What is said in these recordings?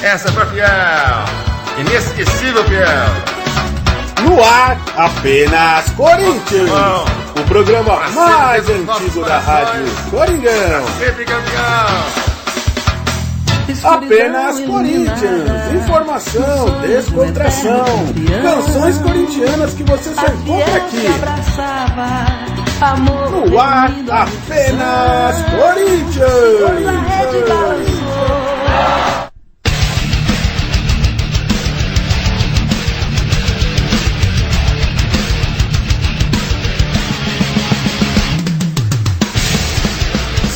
Essa foi fiel, inesquecível fiel. No ar, apenas Corinthians. O programa mais antigo da Rádio Coringão. Sempre campeão. Apenas Corinthians. Informação, descontração. Canções corintianas que você só encontra aqui. No ar, apenas Corinthians.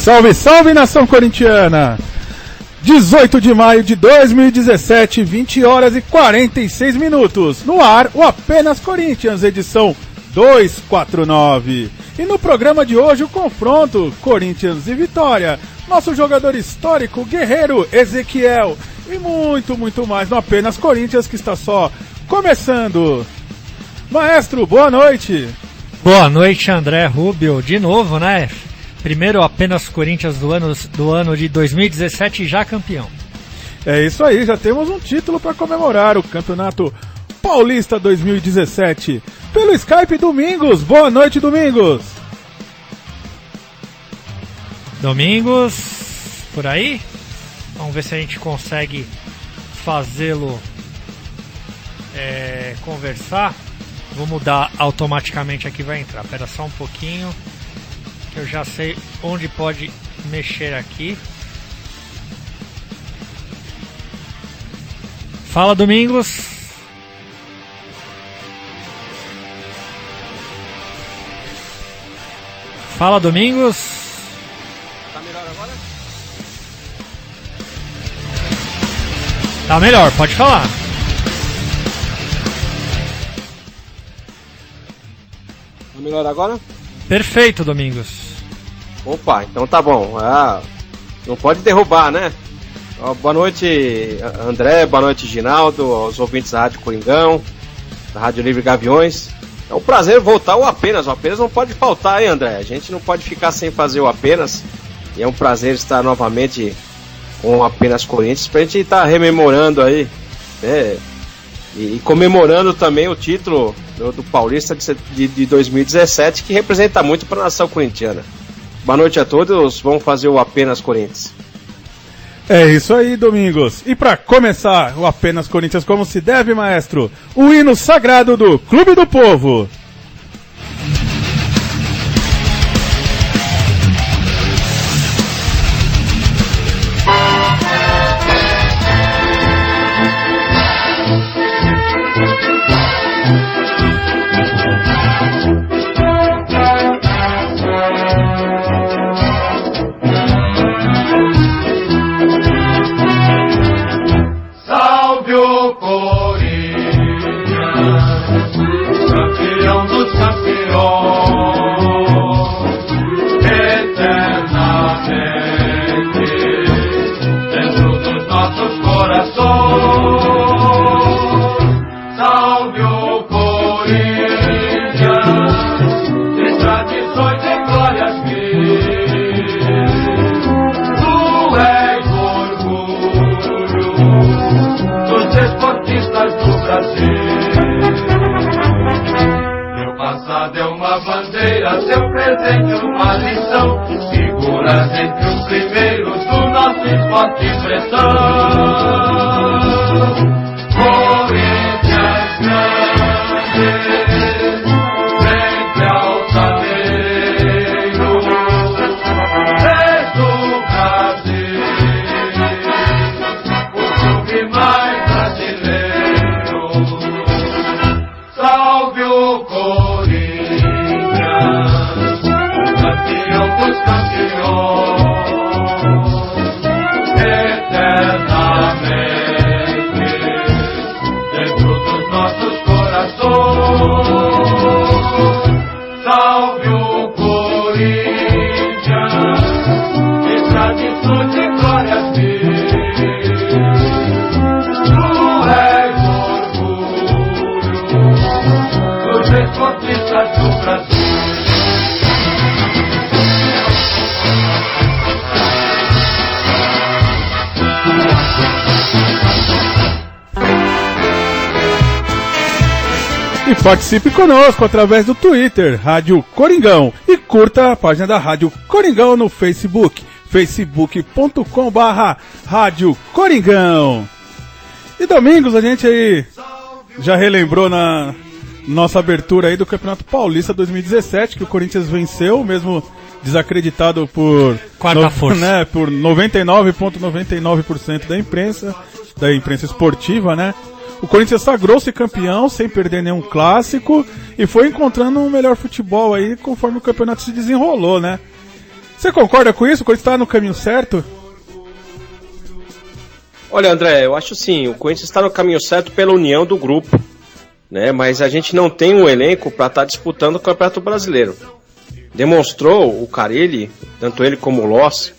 Salve, salve, nação corintiana! 18 de maio de 2017, 20 horas e 46 minutos. No ar, o Apenas Corinthians, edição 249. E no programa de hoje, o confronto Corinthians e Vitória. Nosso jogador histórico, guerreiro Ezequiel. E muito, muito mais no Apenas Corinthians, que está só começando. Maestro, boa noite. Boa noite, André Rubio. De novo, né? Primeiro apenas Corinthians do ano de 2017 já campeão. É isso aí, já temos um título para comemorar, o Campeonato Paulista 2017. Pelo Skype, Domingos. Boa noite, Domingos. Domingos, por aí? Vamos ver se a gente consegue fazê-lo conversar. Vou mudar automaticamente aqui, vai entrar. Espera só um pouquinho. Eu já sei onde pode mexer aqui. Fala, Domingos. Fala, Domingos. Tá melhor agora? Tá melhor, pode falar. Tá melhor agora? Perfeito, Domingos. Opa, então tá bom. Não pode derrubar, né? Boa noite, André. Boa noite, Ginaldo. Aos ouvintes da Rádio Coringão, da Rádio Livre Gaviões. É um prazer voltar ao Apenas. O Apenas não pode faltar, hein, André? A gente não pode ficar sem fazer o Apenas. E é um prazer estar novamente com o Apenas Corinthians pra gente estar rememorando aí, né? E comemorando também o título do Paulista de 2017, que representa muito para a nação corintiana. Boa noite a todos, vamos fazer o Apenas Corinthians. É isso aí, Domingos. E para começar o Apenas Corinthians como se deve, maestro, o hino sagrado do Clube do Povo. Seu presente uma lição, figuras entre os primeiros do nosso esporte e pressão. Corinthians grande, sempre altaneiro, desde o Brasil, o clube mais brasileiro. Salve o Corinthians, campeão dos campeões, eternamente. E participe conosco através do Twitter, Rádio Coringão. E curta a página da Rádio Coringão no Facebook, facebook.com/Rádio Coringão. E Domingos, a gente aí já relembrou na nossa abertura aí do Campeonato Paulista 2017, que o Corinthians venceu, mesmo desacreditado por quarta força, né, por 99,99% da imprensa esportiva, né? O Corinthians sagrou-se campeão sem perder nenhum clássico e foi encontrando um melhor futebol aí conforme o campeonato se desenrolou, né? Você concorda com isso? O Corinthians está no caminho certo? Olha, André, eu acho sim, o Corinthians está no caminho certo pela união do grupo, né? Mas a gente não tem um elenco para estar disputando o Campeonato Brasileiro. Demonstrou o Carille, tanto ele como o Loss,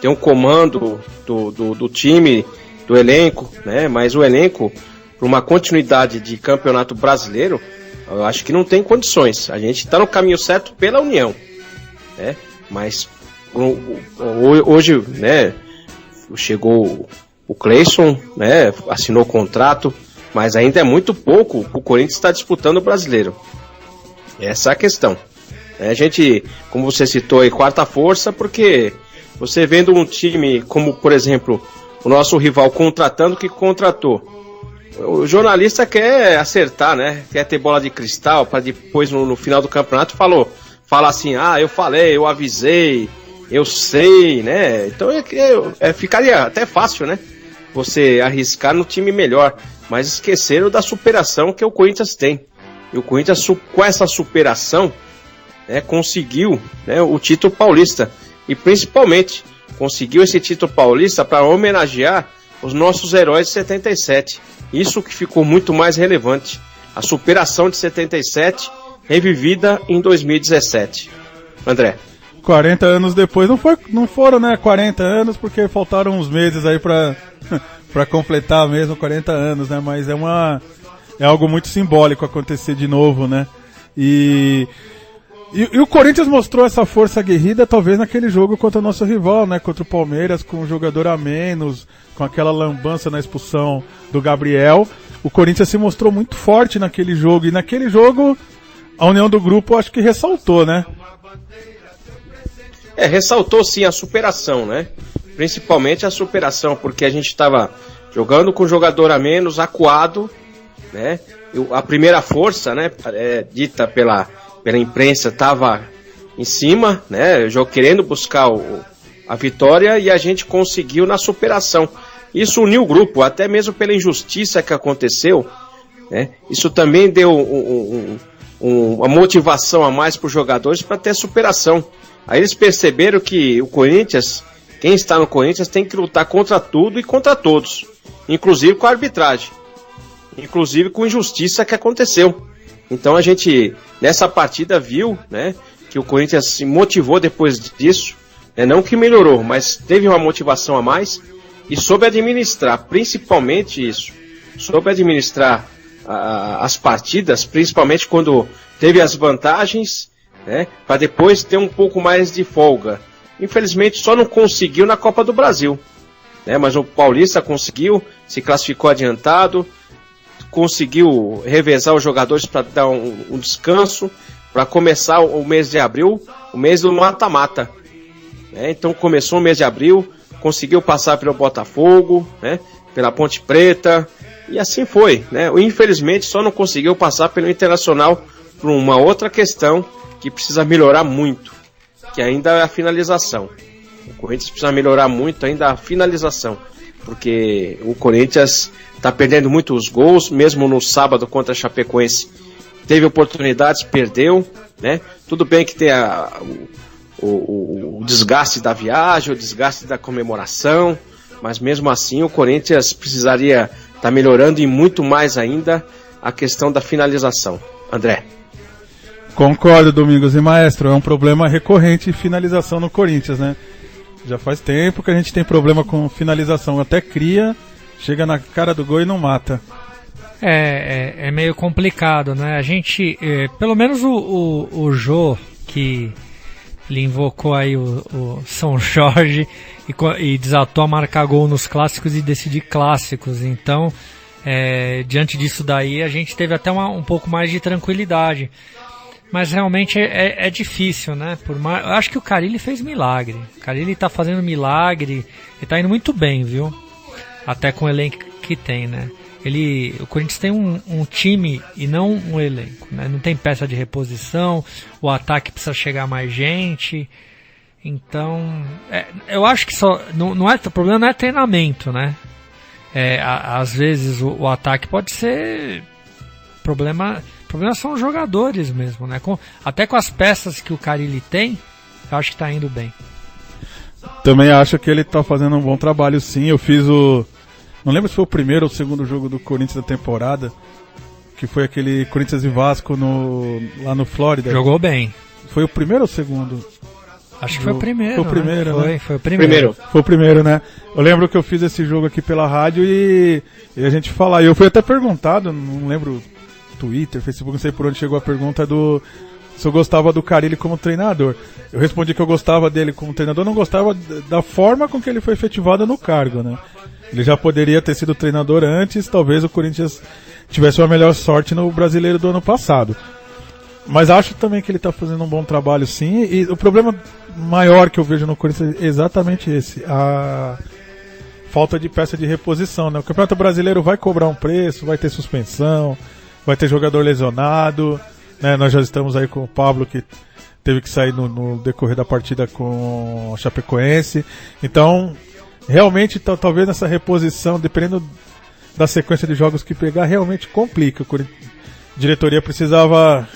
tem um comando do time, do elenco, né? Mas o elenco, para uma continuidade de Campeonato Brasileiro, eu acho que não tem condições. A gente está no caminho certo pela união, né? Mas hoje, né, chegou o Cleison, né, assinou o contrato, mas ainda é muito pouco o Corinthians está disputando o Brasileiro. Essa é a questão. A gente, como você citou aí, quarta força, porque você vendo um time como, por exemplo, o nosso rival contratando o que contratou. O jornalista quer acertar, né? Quer ter bola de cristal para depois no final do campeonato fala assim, eu falei, eu avisei, eu sei, né? Então ficaria até fácil, né? Você arriscar no time melhor, mas esqueceram da superação que o Corinthians tem. E o Corinthians, com essa superação, né, conseguiu, né, o título paulista. E principalmente conseguiu esse título paulista para homenagear os nossos heróis de 77. Isso que ficou muito mais relevante. A superação de 77 revivida em 2017. André. 40 anos depois, não foram, né, 40 anos, porque faltaram uns meses aí pra completar mesmo 40 anos, né, mas é algo muito simbólico acontecer de novo, né, e o Corinthians mostrou essa força aguerrida talvez naquele jogo contra o nosso rival, né, contra o Palmeiras, com um jogador a menos, com aquela lambança na expulsão do Gabriel. O Corinthians se mostrou muito forte naquele jogo, e naquele jogo a união do grupo acho que ressaltou, né? Ressaltou sim a superação, né? Principalmente a superação, porque a gente estava jogando com um jogador a menos, acuado, né? A primeira força, né, dita pela imprensa, estava em cima, né, querendo buscar a vitória, e a gente conseguiu na superação. Isso uniu o grupo, até mesmo pela injustiça que aconteceu, né? Isso também deu uma motivação a mais para os jogadores para ter superação. Aí eles perceberam que o Corinthians, quem está no Corinthians, tem que lutar contra tudo e contra todos, inclusive com a arbitragem, inclusive com a injustiça que aconteceu. Então a gente, nessa partida, viu, né, que o Corinthians se motivou depois disso, né, não que melhorou, mas teve uma motivação a mais e soube administrar, principalmente isso, soube administrar as partidas, principalmente quando teve as vantagens, né, para depois ter um pouco mais de folga. Infelizmente só não conseguiu na Copa do Brasil, né, mas o Paulista conseguiu, se classificou adiantado, conseguiu revezar os jogadores para dar um descanso, para começar o mês de abril, o mês do mata-mata, né? Então começou o mês de abril, conseguiu passar pelo Botafogo, né, pela Ponte Preta, e assim foi, né? Infelizmente só não conseguiu passar pelo Internacional por uma outra questão que precisa melhorar muito, que ainda é a finalização. O Corinthians precisa melhorar muito ainda a finalização, porque o Corinthians está perdendo muitos gols, mesmo no sábado contra a Chapecoense. Teve oportunidades, perdeu, né? Tudo bem que tem o desgaste da viagem, o desgaste da comemoração, mas mesmo assim o Corinthians precisaria estar melhorando, e muito mais ainda a questão da finalização. André. Concordo, Domingos e Maestro, é um problema recorrente finalização no Corinthians, né? Já faz tempo que a gente tem problema com finalização, até cria, chega na cara do gol e não mata. É meio complicado, né? A gente, pelo menos o Jô, que ele invocou aí o São Jorge e desatou a marcar gol nos clássicos e decidir clássicos, então diante disso daí a gente teve até um pouco mais de tranquilidade. Mas realmente é difícil, né? Eu acho que o Carille fez milagre. O Carille tá fazendo milagre. Ele tá indo muito bem, viu? Até com o elenco que tem, né? O Corinthians tem um time e não um elenco, né? Não tem peça de reposição. O ataque precisa chegar mais gente. Então, eu acho que o problema não é treinamento, né? Às vezes o ataque pode ser problema. O problema são os jogadores mesmo, né? Até com as peças que o Carille tem, eu acho que tá indo bem. Também acho que ele tá fazendo um bom trabalho, sim. Eu fiz não lembro se foi o primeiro ou o segundo jogo do Corinthians da temporada, que foi aquele Corinthians e Vasco lá no Flórida. Jogou bem. Foi o primeiro ou o segundo? Acho que foi o primeiro. Foi o primeiro, né? Né? Foi o primeiro. Foi o primeiro, né? Eu lembro que eu fiz esse jogo aqui pela rádio e a gente falar. E eu fui até perguntado, não lembro, Twitter, Facebook, não sei por onde chegou a pergunta se eu gostava do Carille como treinador. Eu respondi que eu gostava dele como treinador, não gostava da forma com que ele foi efetivado no cargo, né? Ele já poderia ter sido treinador antes, talvez o Corinthians tivesse uma melhor sorte no Brasileiro do ano passado. Mas acho também que ele está fazendo um bom trabalho, sim. E o problema maior que eu vejo no Corinthians é exatamente esse: a falta de peça de reposição, né? O Campeonato Brasileiro vai cobrar um preço, vai ter suspensão, vai ter jogador lesionado, né? Nós já estamos aí com o Pablo, que teve que sair no decorrer da partida com o Chapecoense. Então, realmente, talvez nessa reposição, dependendo da sequência de jogos que pegar, realmente complica. A diretoria precisava,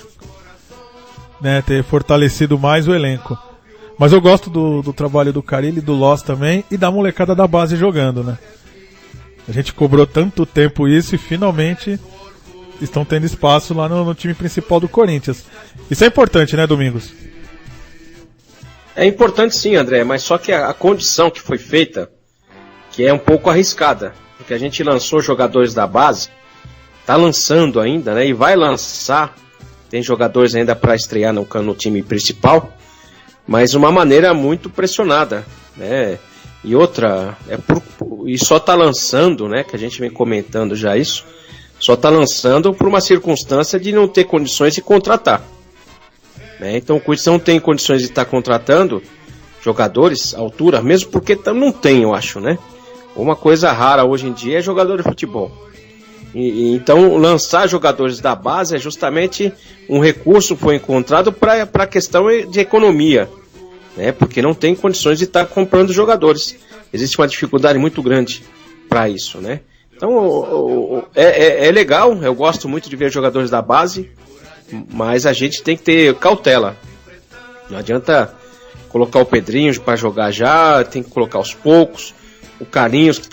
né, ter fortalecido mais o elenco. Mas eu gosto do trabalho do Carille, do Loss também, e da molecada da base jogando, né? A gente cobrou tanto tempo isso e finalmente estão tendo espaço lá no time principal do Corinthians. Isso é importante, né, Domingos? É importante sim, André, mas só que a condição que foi feita, que é um pouco arriscada, porque a gente lançou jogadores da base, tá lançando ainda, né, e vai lançar, tem jogadores ainda para estrear no time principal, mas uma maneira muito pressionada, né, e outra, e só tá lançando, né, que a gente vem comentando já isso, só tá lançando por uma circunstância de não ter condições de contratar. Então o Corinthians não tem condições de estar contratando jogadores à altura, mesmo porque não tem, eu acho, né? Uma coisa rara hoje em dia é jogador de futebol. Então lançar jogadores da base é justamente um recurso que foi encontrado para a questão de economia, né? Porque não tem condições de estar comprando jogadores. Existe uma dificuldade muito grande para isso, né? Então é legal, eu gosto muito de ver jogadores da base, mas a gente tem que ter cautela. Não adianta colocar o Pedrinho para jogar já, tem que colocar aos poucos. O Carlinhos, que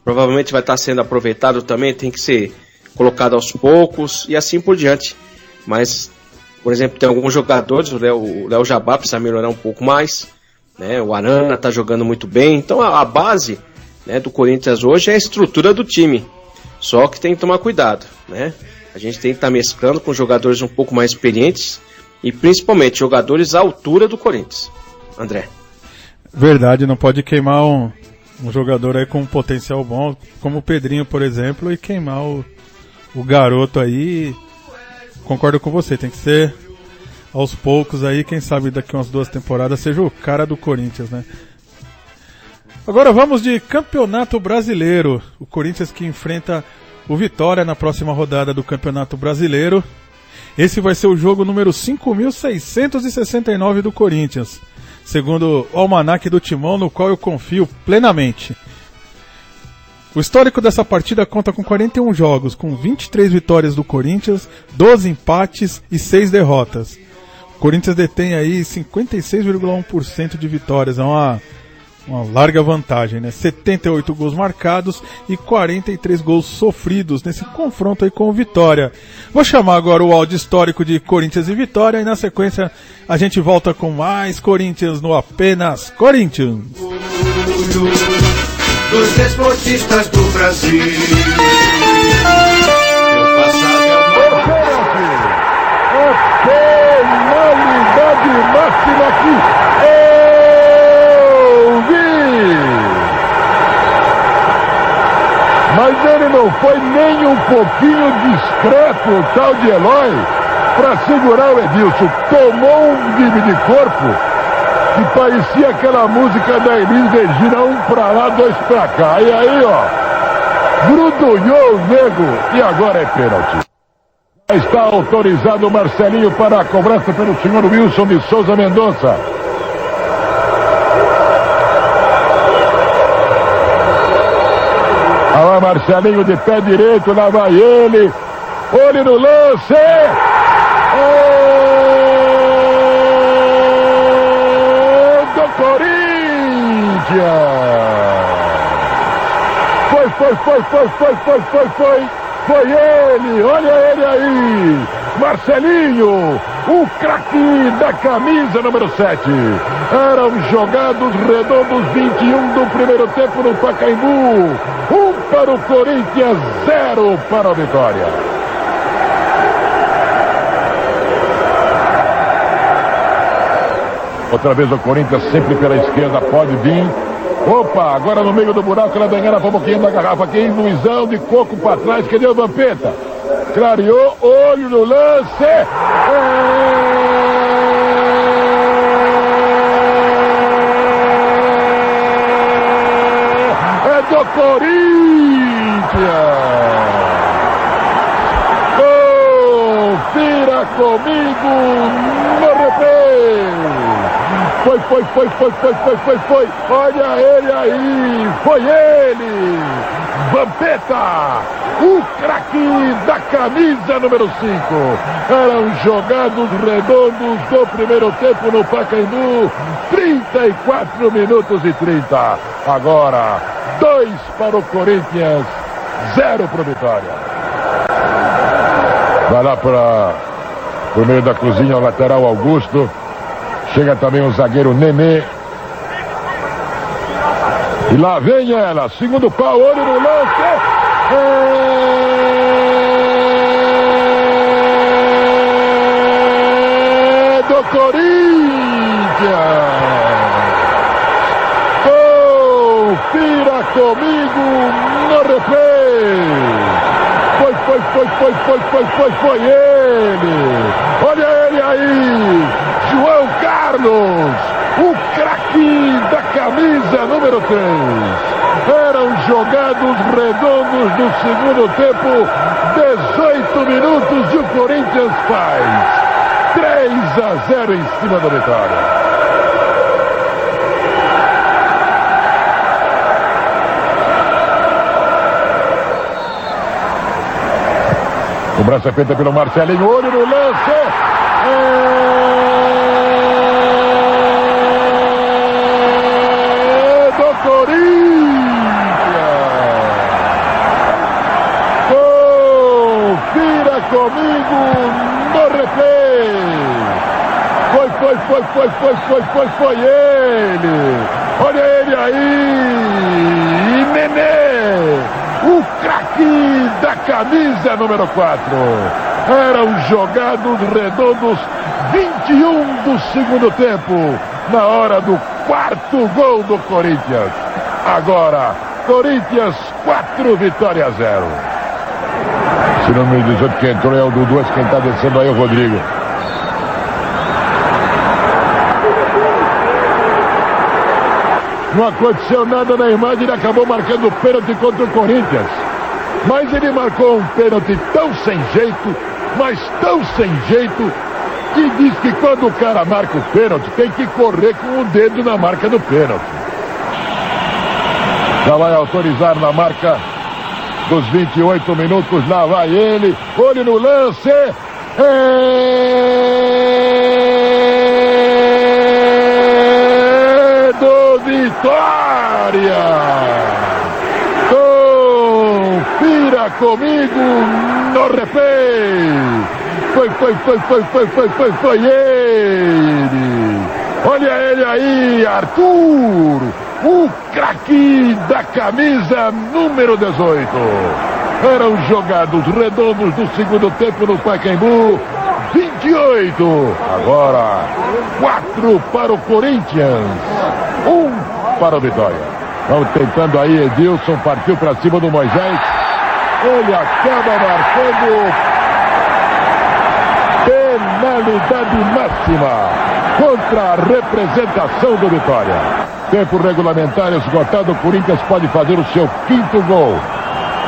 provavelmente vai estar sendo aproveitado também, tem que ser colocado aos poucos e assim por diante. Mas, por exemplo, tem alguns jogadores, o Léo Jabá precisa melhorar um pouco mais, né? O Arana está jogando muito bem. Então a base, né, do Corinthians hoje é a estrutura do time. Só que tem que tomar cuidado, né? A gente tem que estar mesclando com jogadores um pouco mais experientes e principalmente jogadores à altura do Corinthians. André. Verdade, não pode queimar um jogador aí com um potencial bom, como o Pedrinho, por exemplo, e queimar o garoto aí. Concordo com você, tem que ser aos poucos aí, quem sabe daqui umas 2 temporadas seja o cara do Corinthians, né? Agora vamos de Campeonato Brasileiro. O Corinthians que enfrenta o Vitória na próxima rodada do Campeonato Brasileiro. Esse vai ser o jogo número 5.669 do Corinthians, segundo o Almanac do Timão, no qual eu confio plenamente. O histórico dessa partida conta com 41 jogos, com 23 vitórias do Corinthians, 12 empates e 6 derrotas. O Corinthians detém aí 56,1% de vitórias, é uma larga vantagem, né? 78 gols marcados e 43 gols sofridos nesse confronto aí com o Vitória. Vou chamar agora o áudio histórico de Corinthians e Vitória e na sequência a gente volta com mais Corinthians no Apenas Corinthians. Dos desportistas do Brasil. Meu passado é a penalidade máxima aqui. Mas Mas ele não foi nem um pouquinho discreto, o tal de Eloy, para segurar o Edilson. Tomou um drible de corpo que parecia aquela música da Elis Regina, um pra lá, dois pra cá. E aí, ó, grudunhou o nego e agora é pênalti. Está autorizado o Marcelinho para a cobrança pelo senhor Wilson de Souza Mendonça. Olha Marcelinho de pé direito, lá vai ele. Olho no lance. Do Corinthians. Foi ele, olha ele aí, Marcelinho, o craque da camisa número 7. Eram jogados redondos 21 do primeiro tempo no Pacaembu. 1 para o Corinthians, 0 para a Vitória. Outra vez o Corinthians sempre pela esquerda, pode vir. Opa, agora no meio do buraco ela ganhar a boquinha da garrafa aqui, Luizão de coco pra trás, cadê o Vampeta? Clareou, olho no lance. É do Corinthians. Confira comigo no replay. Foi. Olha ele aí. Foi ele. Vampeta. O craque da camisa número 5. Eram jogados redondos do primeiro tempo no Pacaembu. 34 minutos e 30. Agora, 2 para o Corinthians, 0 para o Vitória. Vai lá para o meio da cozinha, o lateral Augusto. Chega também o zagueiro Nenê. E lá vem ela. Segundo pau, olho no lance. É do Corinthians. Confira comigo no replay. Foi ele. Olha ele aí. João Carlos, o craque da camisa número 3. Eram jogados redondos do segundo tempo, 18 minutos e o Corinthians faz 3-0 em cima da Vitória. Cobrança feita pelo Marcelinho, olho no lance. Comigo no replay. Foi ele. Olha ele aí. Nenê, o craque da camisa número 4. Eram jogados redondos 21 do segundo tempo, na hora do quarto gol do Corinthians. Agora, Corinthians 4, Vitória 0. Se não me diz outro que entrou é o Dudu, quem está descendo aí é o Rodrigo. Não aconteceu nada na imagem, ele acabou marcando o pênalti contra o Corinthians. Mas ele marcou um pênalti tão sem jeito, mas tão sem jeito, que diz que quando o cara marca o pênalti, tem que correr com o dedo na marca do pênalti. Já vai autorizar na marca dos 28 minutos, lá vai ele, olho no lance, é do Vitória. Confira comigo no replay. Foi ele. Olha ele aí, Arthur. O craque da camisa número 18. Eram jogados redondos do segundo tempo no Pacaembu. 28. Agora, 4 para o Corinthians. 1 para o Vitória. Vamos tentando aí, Edilson partiu para cima do Moisés. ele acaba marcando penalidade máxima contra a representação do Vitória. Tempo regulamentar esgotado, o Corinthians pode fazer o seu 5º gol.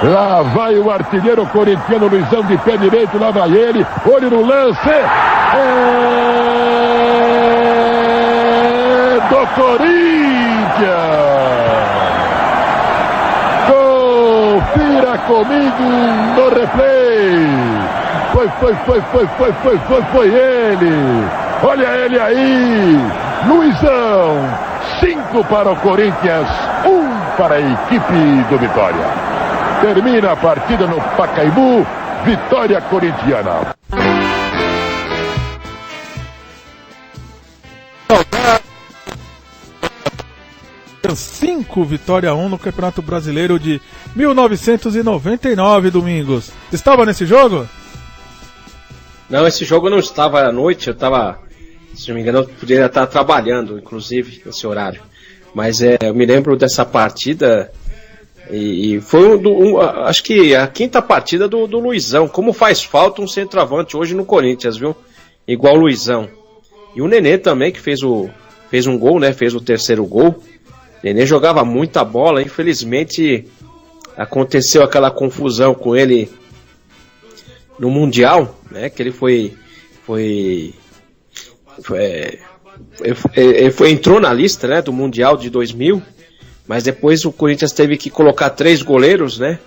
Lá vai o artilheiro corintiano Luizão de pé direito, lá vai ele, olho no lance, do Corinthians. Confira comigo no replay. Foi ele. Olha ele aí. Luizão. 5 para o Corinthians, 1 para a equipe do Vitória. Termina a partida no Pacaembu, vitória corintiana. 5, Vitória 1 no Campeonato Brasileiro de 1999, Domingos. Estava nesse jogo? Não, esse jogo eu não estava à noite, eu estava, se não me engano, eu poderia estar trabalhando, inclusive, nesse horário. Mas eu me lembro dessa partida e foi acho que a 5ª partida do Luizão. Como faz falta um centroavante hoje no Corinthians, viu? Igual o Luizão. E o Nenê também, que fez um gol, né? Fez o 3º gol. O Nenê jogava muita bola, infelizmente aconteceu aquela confusão com ele no Mundial, né? Que ele entrou na lista, né, do Mundial de 2000, mas depois o Corinthians teve que colocar 3 goleiros, né?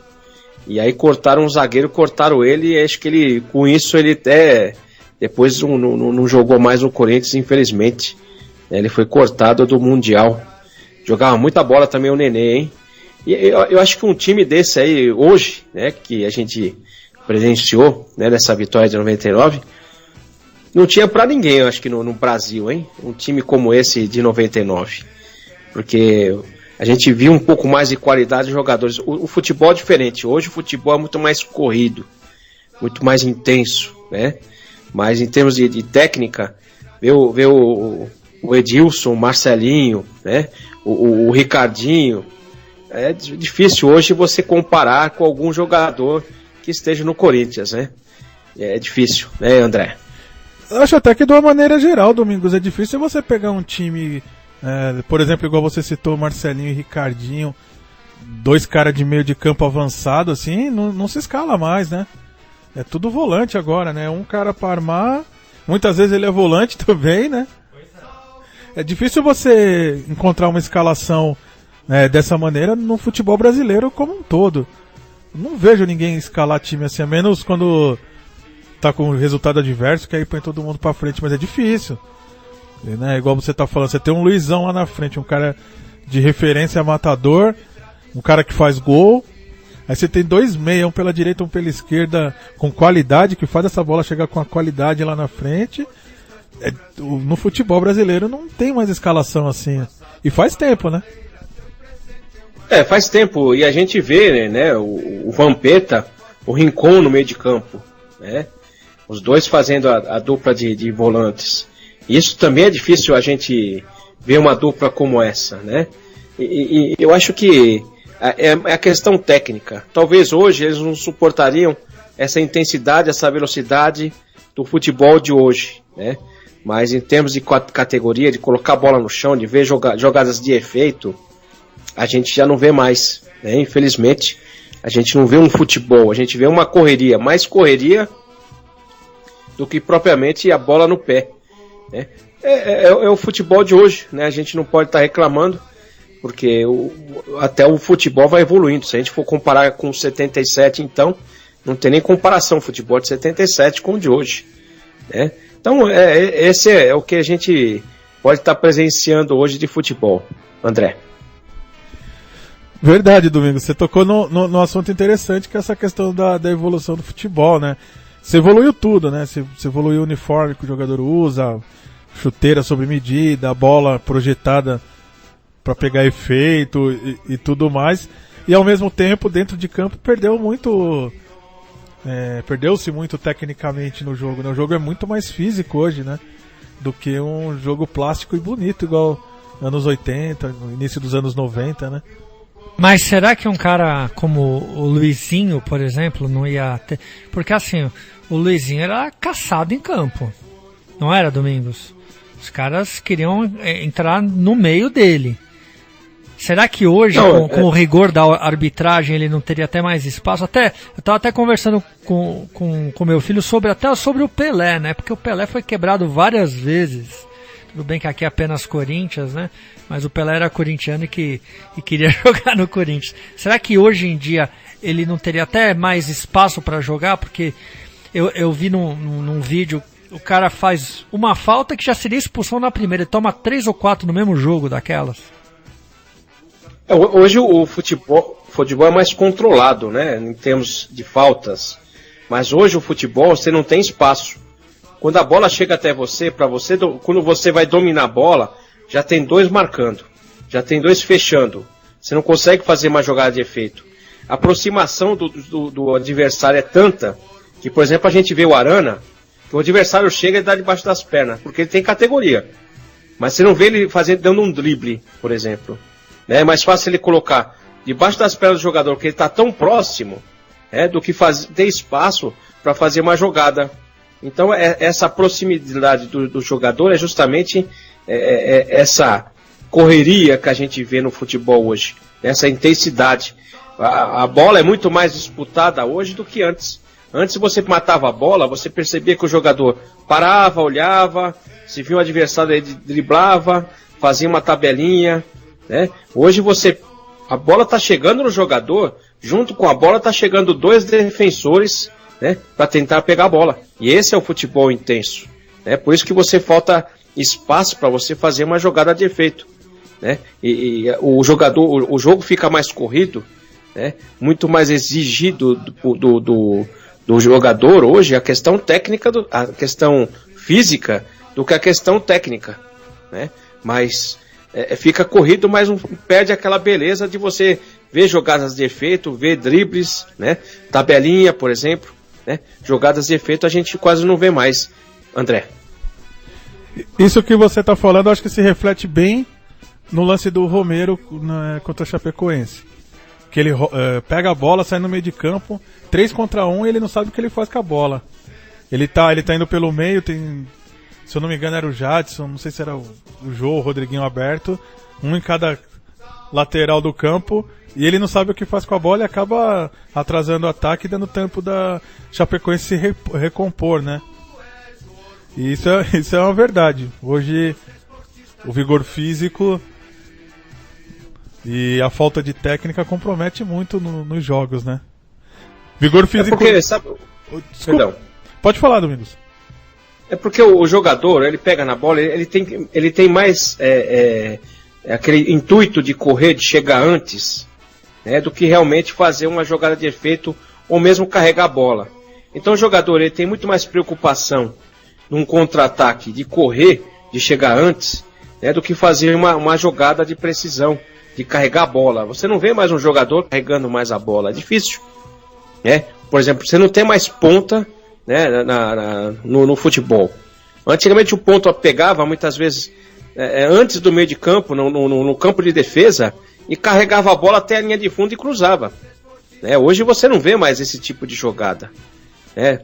E aí cortaram um zagueiro, cortaram ele, e acho que com isso ele até depois não jogou mais no Corinthians, infelizmente. Ele foi cortado do Mundial. Jogava muita bola também o Nenê, hein? E eu acho que um time desse aí, hoje, né, que a gente presenciou, né, nessa vitória de 99, não tinha pra ninguém, eu acho que no Brasil, hein? Um time como esse de 99. Porque a gente viu um pouco mais de qualidade de jogadores. O futebol é diferente. Hoje o futebol é muito mais corrido, muito mais intenso, né? Mas em termos de técnica, ver o Edilson, o Marcelinho, né? O Ricardinho. É difícil hoje você comparar com algum jogador que esteja no Corinthians, né? É difícil, né, André? Eu acho até que de uma maneira geral, Domingos, é difícil você pegar um time, por exemplo, igual você citou, Marcelinho e Ricardinho, 2 caras de meio de campo avançado, assim, não se escala mais, né? É tudo volante agora, né? Um cara para armar, muitas vezes ele é volante também, né? É difícil você encontrar uma escalação dessa maneira no futebol brasileiro como um todo. Não vejo ninguém escalar time assim, a menos quando tá com resultado adverso, que aí põe todo mundo pra frente, mas é difícil, né? Igual você tá falando, você tem um Luizão lá na frente, um cara de referência matador, um cara que faz gol, aí você tem 2 meias, um pela direita, um pela esquerda, com qualidade, que faz essa bola chegar com a qualidade lá na frente. No futebol brasileiro não tem mais escalação assim, e faz tempo, né? Faz tempo, e a gente vê, né, o Vampeta, o Rincon no meio de campo, né? Os dois fazendo a dupla de volantes. Isso também é difícil a gente ver uma dupla como essa, né? E eu acho que é a questão técnica. Talvez hoje eles não suportariam essa intensidade, essa velocidade do futebol de hoje, né? Mas em termos de categoria, de colocar a bola no chão, de ver jogadas de efeito, a gente já não vê mais, né? Infelizmente, a gente não vê um futebol, a gente vê uma correria, mais correria do que propriamente a bola no pé, né? É o futebol de hoje, né? A gente não pode estar reclamando, porque até o futebol vai evoluindo. Se a gente for comparar com o 77, então, não tem nem comparação o futebol de 77 com o de hoje, né? Então, esse é o que a gente pode estar presenciando hoje de futebol, André. Verdade, Domingos. Você tocou no assunto interessante, que é essa questão da evolução do futebol, né? Você evoluiu tudo, né? Você evoluiu o uniforme que o jogador usa, chuteira sob medida, a bola projetada para pegar efeito e tudo mais. E ao mesmo tempo, dentro de campo, perdeu-se muito tecnicamente no jogo, né? O jogo é muito mais físico hoje, né? Do que um jogo plástico e bonito, igual anos 80, no início dos anos 90, né? Mas será que um cara como o Luizinho, por exemplo, não ia ter... Porque assim, o Luizinho era caçado em campo, não era, Domingos? Os caras queriam entrar no meio dele. Será que hoje, com o rigor da arbitragem, ele não teria até mais espaço? Eu estava até conversando com meu filho sobre o Pelé, né? Porque o Pelé foi quebrado várias vezes. Tudo bem que aqui é apenas Corinthians, né? Mas o Pelé era corintiano e queria jogar no Corinthians. Será que hoje em dia ele não teria até mais espaço para jogar? Porque eu vi num vídeo, o cara faz uma falta que já seria expulsão na primeira. Ele toma 3 ou 4 no mesmo jogo daquelas. Hoje o futebol é mais controlado, né? Em termos de faltas. Mas hoje o futebol, você não tem espaço. Quando a bola chega até você, quando você vai dominar a bola, já tem 2 marcando, já tem 2 fechando. Você não consegue fazer uma jogada de efeito. A aproximação do adversário é tanta que, por exemplo, a gente vê o Arana, que o adversário chega e dá debaixo das pernas, porque ele tem categoria. Mas você não vê ele dando um drible, por exemplo. É mais fácil ele colocar debaixo das pernas do jogador, porque ele está tão próximo, do que ter espaço para fazer uma jogada. Então essa proximidade do jogador é justamente essa correria que a gente vê no futebol hoje, essa intensidade. A bola é muito mais disputada hoje do que antes. Antes você matava a bola, você percebia que o jogador parava, olhava, se viu um adversário, ele driblava, fazia uma tabelinha, né? Hoje a bola está chegando no jogador, junto com a bola está chegando 2 defensores, né, para tentar pegar a bola. E esse é o futebol intenso. Né? Por isso que falta espaço para você fazer uma jogada de efeito. Né? E o jogo fica mais corrido, né? Muito mais exigido do jogador hoje, a questão técnica, a questão física, do que a questão técnica. Né? Mas fica corrido, mas perde aquela beleza de você ver jogadas de efeito, ver dribles, né? Tabelinha, por exemplo. Né? Jogadas de efeito a gente quase não vê mais, André. Isso que você está falando, acho que se reflete bem no lance do Romero contra a Chapecoense. Que ele pega a bola, sai no meio de campo, 3 contra 1 e ele não sabe o que ele faz com a bola. Ele tá indo pelo meio, se eu não me engano era o Jadson, não sei se era o Jô, o Rodriguinho aberto, um em cada lateral do campo. E ele não sabe o que faz com a bola e acaba atrasando o ataque e dando tempo da Chapecoense se recompor, né? E isso é uma verdade. Hoje o vigor físico e a falta de técnica compromete muito nos jogos, né? Vigor físico... porque, sabe... Perdão. Pode falar, Domingos. É porque o jogador, ele pega na bola, ele tem mais aquele intuito de correr, de chegar antes... do que realmente fazer uma jogada de efeito ou mesmo carregar a bola. Então o jogador ele tem muito mais preocupação num contra-ataque de correr, de chegar antes, do que fazer uma jogada de precisão, de carregar a bola. Você não vê mais um jogador carregando mais a bola, é difícil. Por exemplo, você não tem mais ponta, né, no futebol. Antigamente o ponta pegava muitas vezes antes do meio de campo, no campo de defesa, e carregava a bola até a linha de fundo e cruzava. Hoje você não vê mais esse tipo de jogada.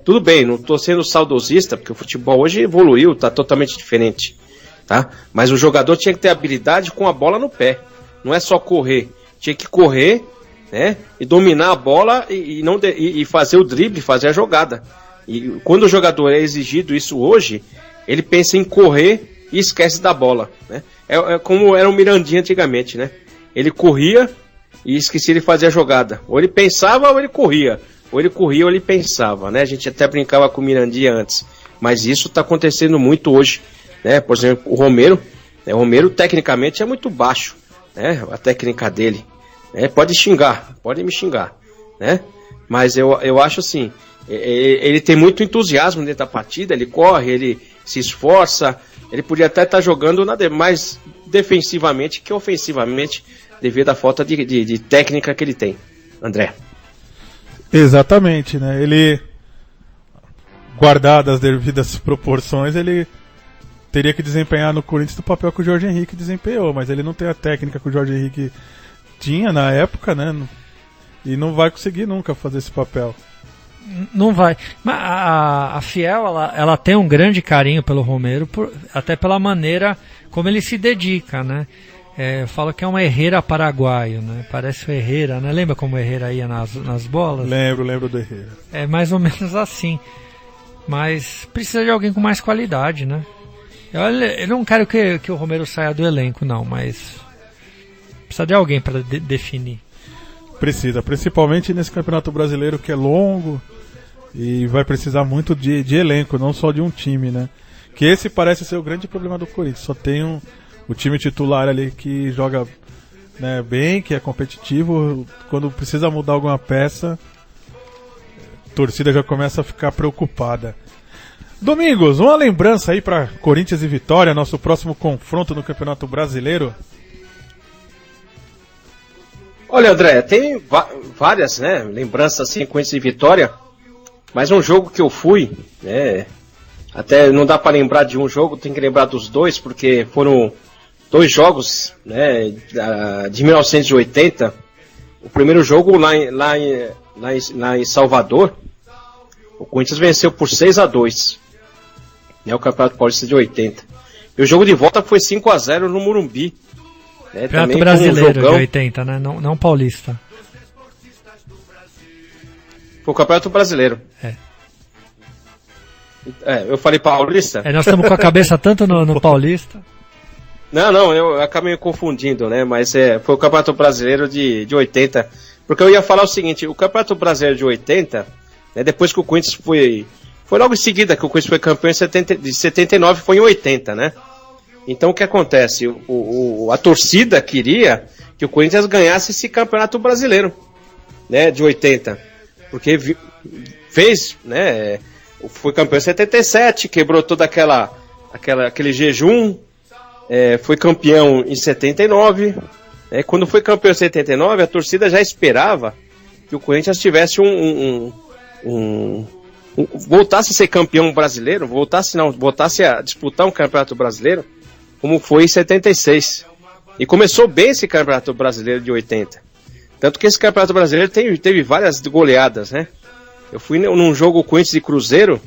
Tudo bem, não estou sendo saudosista, porque o futebol hoje evoluiu, está totalmente diferente. Tá? Mas o jogador tinha que ter habilidade com a bola no pé. Não é só correr. Tinha que correr, né, e dominar a bola e fazer o drible, fazer a jogada. E quando o jogador é exigido isso hoje, ele pensa em correr e esquece da bola. Né? É como era o Mirandinha antigamente, né? Ele corria e esquecia de fazer a jogada. Ou ele pensava ou ele corria. Ou ele corria ou ele pensava, né? A gente até brincava com o Mirandinha antes. Mas isso está acontecendo muito hoje. Né? Por exemplo, o Romero. O Romero tecnicamente é muito baixo. Né? A técnica dele. Pode me xingar. Né? Mas eu acho assim, ele tem muito entusiasmo dentro da partida. Ele corre, ele se esforça. Ele podia até estar jogando mais defensivamente que ofensivamente, devido à falta de técnica que ele tem. André. Exatamente, né? Ele, guardado as devidas proporções, ele teria que desempenhar no Corinthians o papel que o Jorge Henrique desempenhou, mas ele não tem a técnica que o Jorge Henrique tinha na época, né? E não vai conseguir nunca fazer esse papel. Não vai. Mas a Fiel, ela tem um grande carinho pelo Romero, até pela maneira como ele se dedica, né? Eu falo que é um Herrera paraguaio, né? Parece o Herrera, né? Lembra como o Herrera ia nas bolas? Lembro do Herrera. É mais ou menos assim. Mas precisa de alguém com mais qualidade, né? Eu não quero que o Romero saia do elenco, não, mas precisa de alguém para definir. Precisa, principalmente nesse Campeonato Brasileiro que é longo e vai precisar muito de elenco, não só de um time, né? Que esse parece ser o grande problema do Corinthians. Só tem o time titular ali que joga, né, bem, que é competitivo. Quando precisa mudar alguma peça, a torcida já começa a ficar preocupada. Domingos, uma lembrança aí para Corinthians e Vitória, nosso próximo confronto no Campeonato Brasileiro. Olha, André, tem várias, né, lembranças assim, Corinthians e Vitória, mas um jogo que eu fui, né, até não dá para lembrar de um jogo, tem que lembrar dos dois, porque foram 2 jogos, né, de 1980. O primeiro jogo lá em Salvador, o Corinthians venceu por 6-2, né, o Campeonato Paulista de 80. E o jogo de volta foi 5-0 no Morumbi. Campeonato Brasileiro de 80, né? Não paulista. Foi o Campeonato Brasileiro. Eu falei paulista? Nós estamos com a cabeça tanto no paulista. Não, eu acabei me confundindo, né? Mas foi o Campeonato Brasileiro de 80. Porque eu ia falar o seguinte, o Campeonato Brasileiro de 80, né, depois que o Corinthians foi logo em seguida que o Corinthians foi campeão de 79, foi em 80, né? Então o que acontece? A torcida queria que o Corinthians ganhasse esse Campeonato Brasileiro, né, de 80, porque fez, né, foi campeão em 77, quebrou todo aquele jejum, foi campeão em 79, quando foi campeão em 79, a torcida já esperava que o Corinthians tivesse voltasse a ser campeão brasileiro, voltasse a disputar um Campeonato Brasileiro, como foi em 76. E começou bem esse Campeonato Brasileiro de 80. Tanto que esse Campeonato Brasileiro teve várias goleadas, né? Eu fui num jogo Corinthians e Cruzeiro.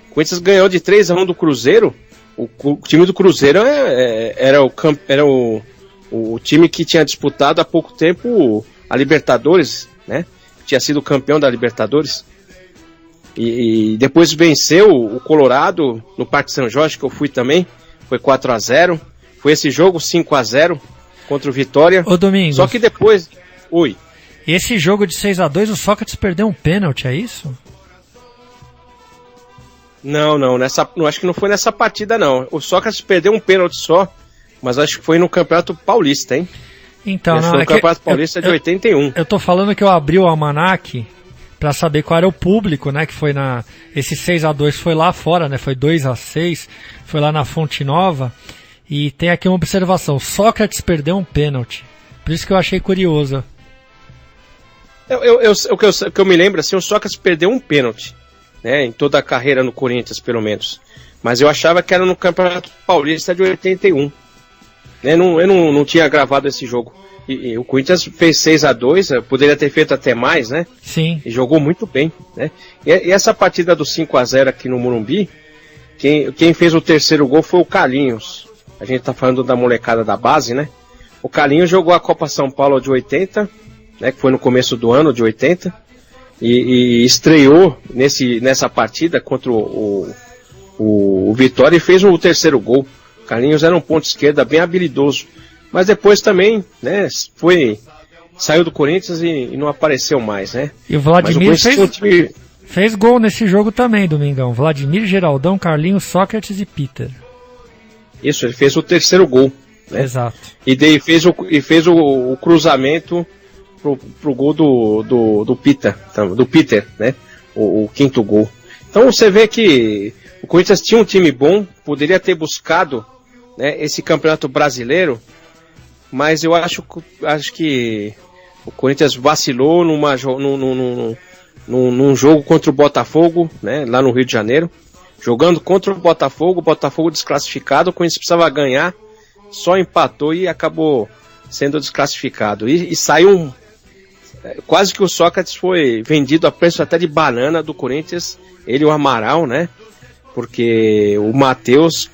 O Corinthians ganhou de 3-1 do Cruzeiro. O time do Cruzeiro era o time que tinha disputado há pouco tempo a Libertadores, né? Tinha sido campeão da Libertadores. E depois venceu o Colorado no Parque São Jorge, que eu fui também. Foi 4-0. Foi esse jogo 5-0 contra o Vitória. Ô Domingos. Só que depois... Oi. Esse jogo de 6-2, o Sócrates perdeu um pênalti, é isso? Não, acho que não foi nessa partida, não. O Sócrates perdeu um pênalti só, mas acho que foi no Campeonato Paulista, hein? Então, foi no Campeonato Paulista de 81. Eu tô falando que eu abri o almanaque para saber qual era o público, né, que foi esse 6-2 foi lá fora, né, foi 2-6, foi lá na Fonte Nova, e tem aqui uma observação, Sócrates perdeu um pênalti, por isso que eu achei curioso. O que eu me lembro, assim, o Sócrates perdeu um pênalti, né, em toda a carreira no Corinthians, pelo menos, mas eu achava que era no Campeonato Paulista de 81, né, eu não tinha gravado esse jogo. E o Corinthians fez 6-2, poderia ter feito até mais, né? Sim. E jogou muito bem, né? E essa partida do 5-0 aqui no Morumbi, quem fez o terceiro gol foi o Carlinhos. A gente tá falando da molecada da base, né? O Carlinhos jogou a Copa São Paulo de 80, né? Que foi no começo do ano de 80. E estreou nessa partida contra o Vitória e fez o terceiro gol. O Carlinhos era um ponto esquerda bem habilidoso. Mas depois também, né, saiu do Corinthians e não apareceu mais, né? E o Vladimir fez gol nesse jogo também, Domingão. Vladimir, Geraldão, Carlinhos, Sócrates e Peter. Isso, ele fez o terceiro gol, né? Exato. E daí fez o cruzamento pro gol do Peter, né? O quinto gol. Então você vê que o Corinthians tinha um time bom, poderia ter buscado, né, esse Campeonato Brasileiro, mas eu acho que o Corinthians vacilou num jogo contra o Botafogo, né, lá no Rio de Janeiro, jogando contra o Botafogo desclassificado, o Corinthians precisava ganhar, só empatou e acabou sendo desclassificado. E saiu quase que o Sócrates foi vendido a preço até de banana do Corinthians, ele e o Amaral, né? Porque o Matheus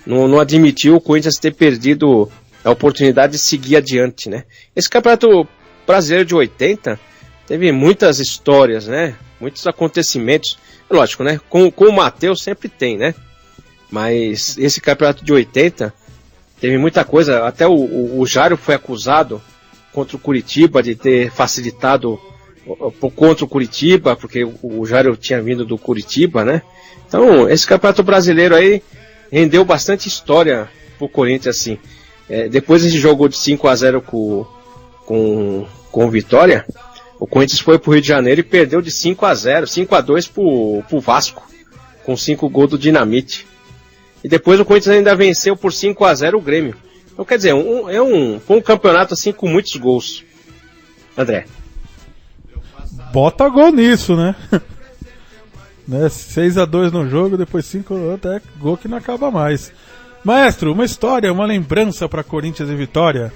não admitiu o Corinthians ter perdido a oportunidade de seguir adiante, né? Esse Campeonato Brasileiro de 80 teve muitas histórias, né? Muitos acontecimentos. Lógico, né? Com o Matheus sempre tem, né? Mas esse Campeonato de 80 teve muita coisa. Até o Jário foi acusado contra o Curitiba de ter facilitado contra o Curitiba, porque o Jário tinha vindo do Curitiba, né? Então, esse Campeonato Brasileiro aí rendeu bastante história pro Corinthians, assim. Depois desse jogo de 5-0 com o Vitória, o Corinthians foi pro Rio de Janeiro e perdeu de 5-0, 5-2 pro Vasco, com 5 gols do Dinamite. E depois o Corinthians ainda venceu por 5-0 o Grêmio. Então, quer dizer, foi um campeonato assim com muitos gols. André. Bota gol nisso, né? 6-2 no jogo, depois 5, até gol que não acaba mais. Maestro, uma história, uma lembrança para Corinthians e Vitória?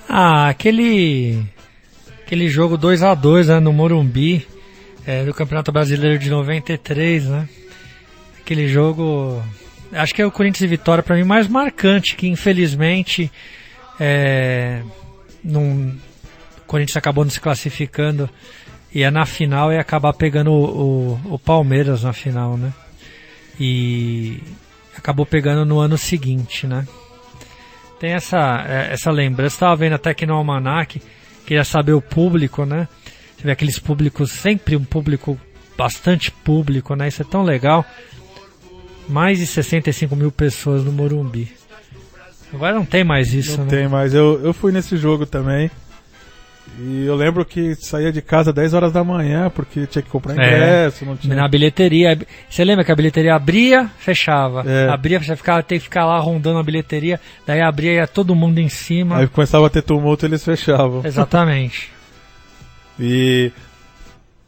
Aquele jogo 2-2, né, no Morumbi, do Campeonato Brasileiro de 93, né? Aquele jogo, acho que é o Corinthians e Vitória para mim mais marcante, que infelizmente o Corinthians acabou não se classificando e na final ia acabar pegando o Palmeiras na final, né? E acabou pegando no ano seguinte, né? Tem essa lembrança. Estava vendo até aqui no Almanac, queria saber o público, né? Você vê aqueles públicos, sempre um público, bastante público, né? Isso é tão legal. Mais de 65 mil pessoas no Morumbi. Agora não tem mais isso, não, né? Não tem mais. Eu fui nesse jogo também. E eu lembro que saía de casa 10 horas da manhã, porque tinha que comprar ingresso, não tinha... Na bilheteria. Você lembra que a bilheteria abria, fechava. Abria, você tinha que ficar lá rondando a bilheteria, daí abria e ia todo mundo em cima. Aí começava a ter tumulto e eles fechavam. Exatamente. E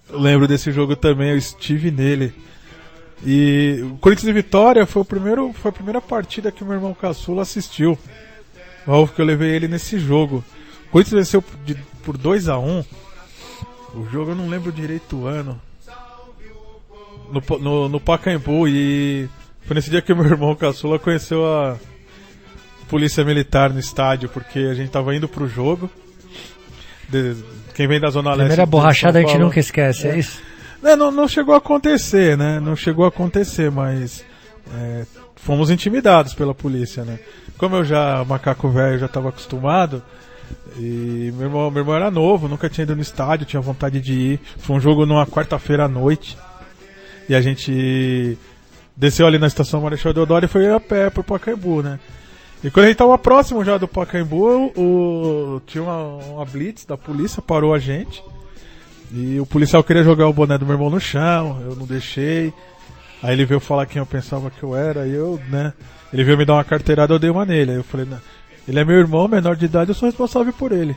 eu lembro desse jogo também, eu estive nele. E o Corinthians e Vitória foi a primeira partida que o meu irmão caçula assistiu. Que eu levei ele nesse jogo. O Corinthians venceu por 2-1. O jogo eu não lembro direito o ano. No Pacaembu. E foi nesse dia que meu irmão caçula conheceu a polícia militar no estádio, porque a gente tava indo pro jogo. Quem vem da Zona Leste. Primeira borrachada a gente nunca esquece, é isso? Não chegou a acontecer, né? Não chegou a acontecer, mas fomos intimidados pela polícia, né? Como macaco velho, já estava acostumado. E meu irmão era novo, nunca tinha ido no estádio, tinha vontade de ir. Foi um jogo numa quarta-feira à noite. E a gente desceu ali na estação Marechal Deodoro e foi a pé pro Pacaembu, né? E quando a gente tava próximo já do Pacaembu, tinha uma blitz da polícia, parou a gente. E o policial queria jogar o boné do meu irmão no chão, eu não deixei. Aí ele veio falar quem eu pensava que eu era, e eu, né? Ele veio me dar uma carteirada, eu dei uma nele. Aí eu falei, não, ele é meu irmão, menor de idade, eu sou responsável por ele.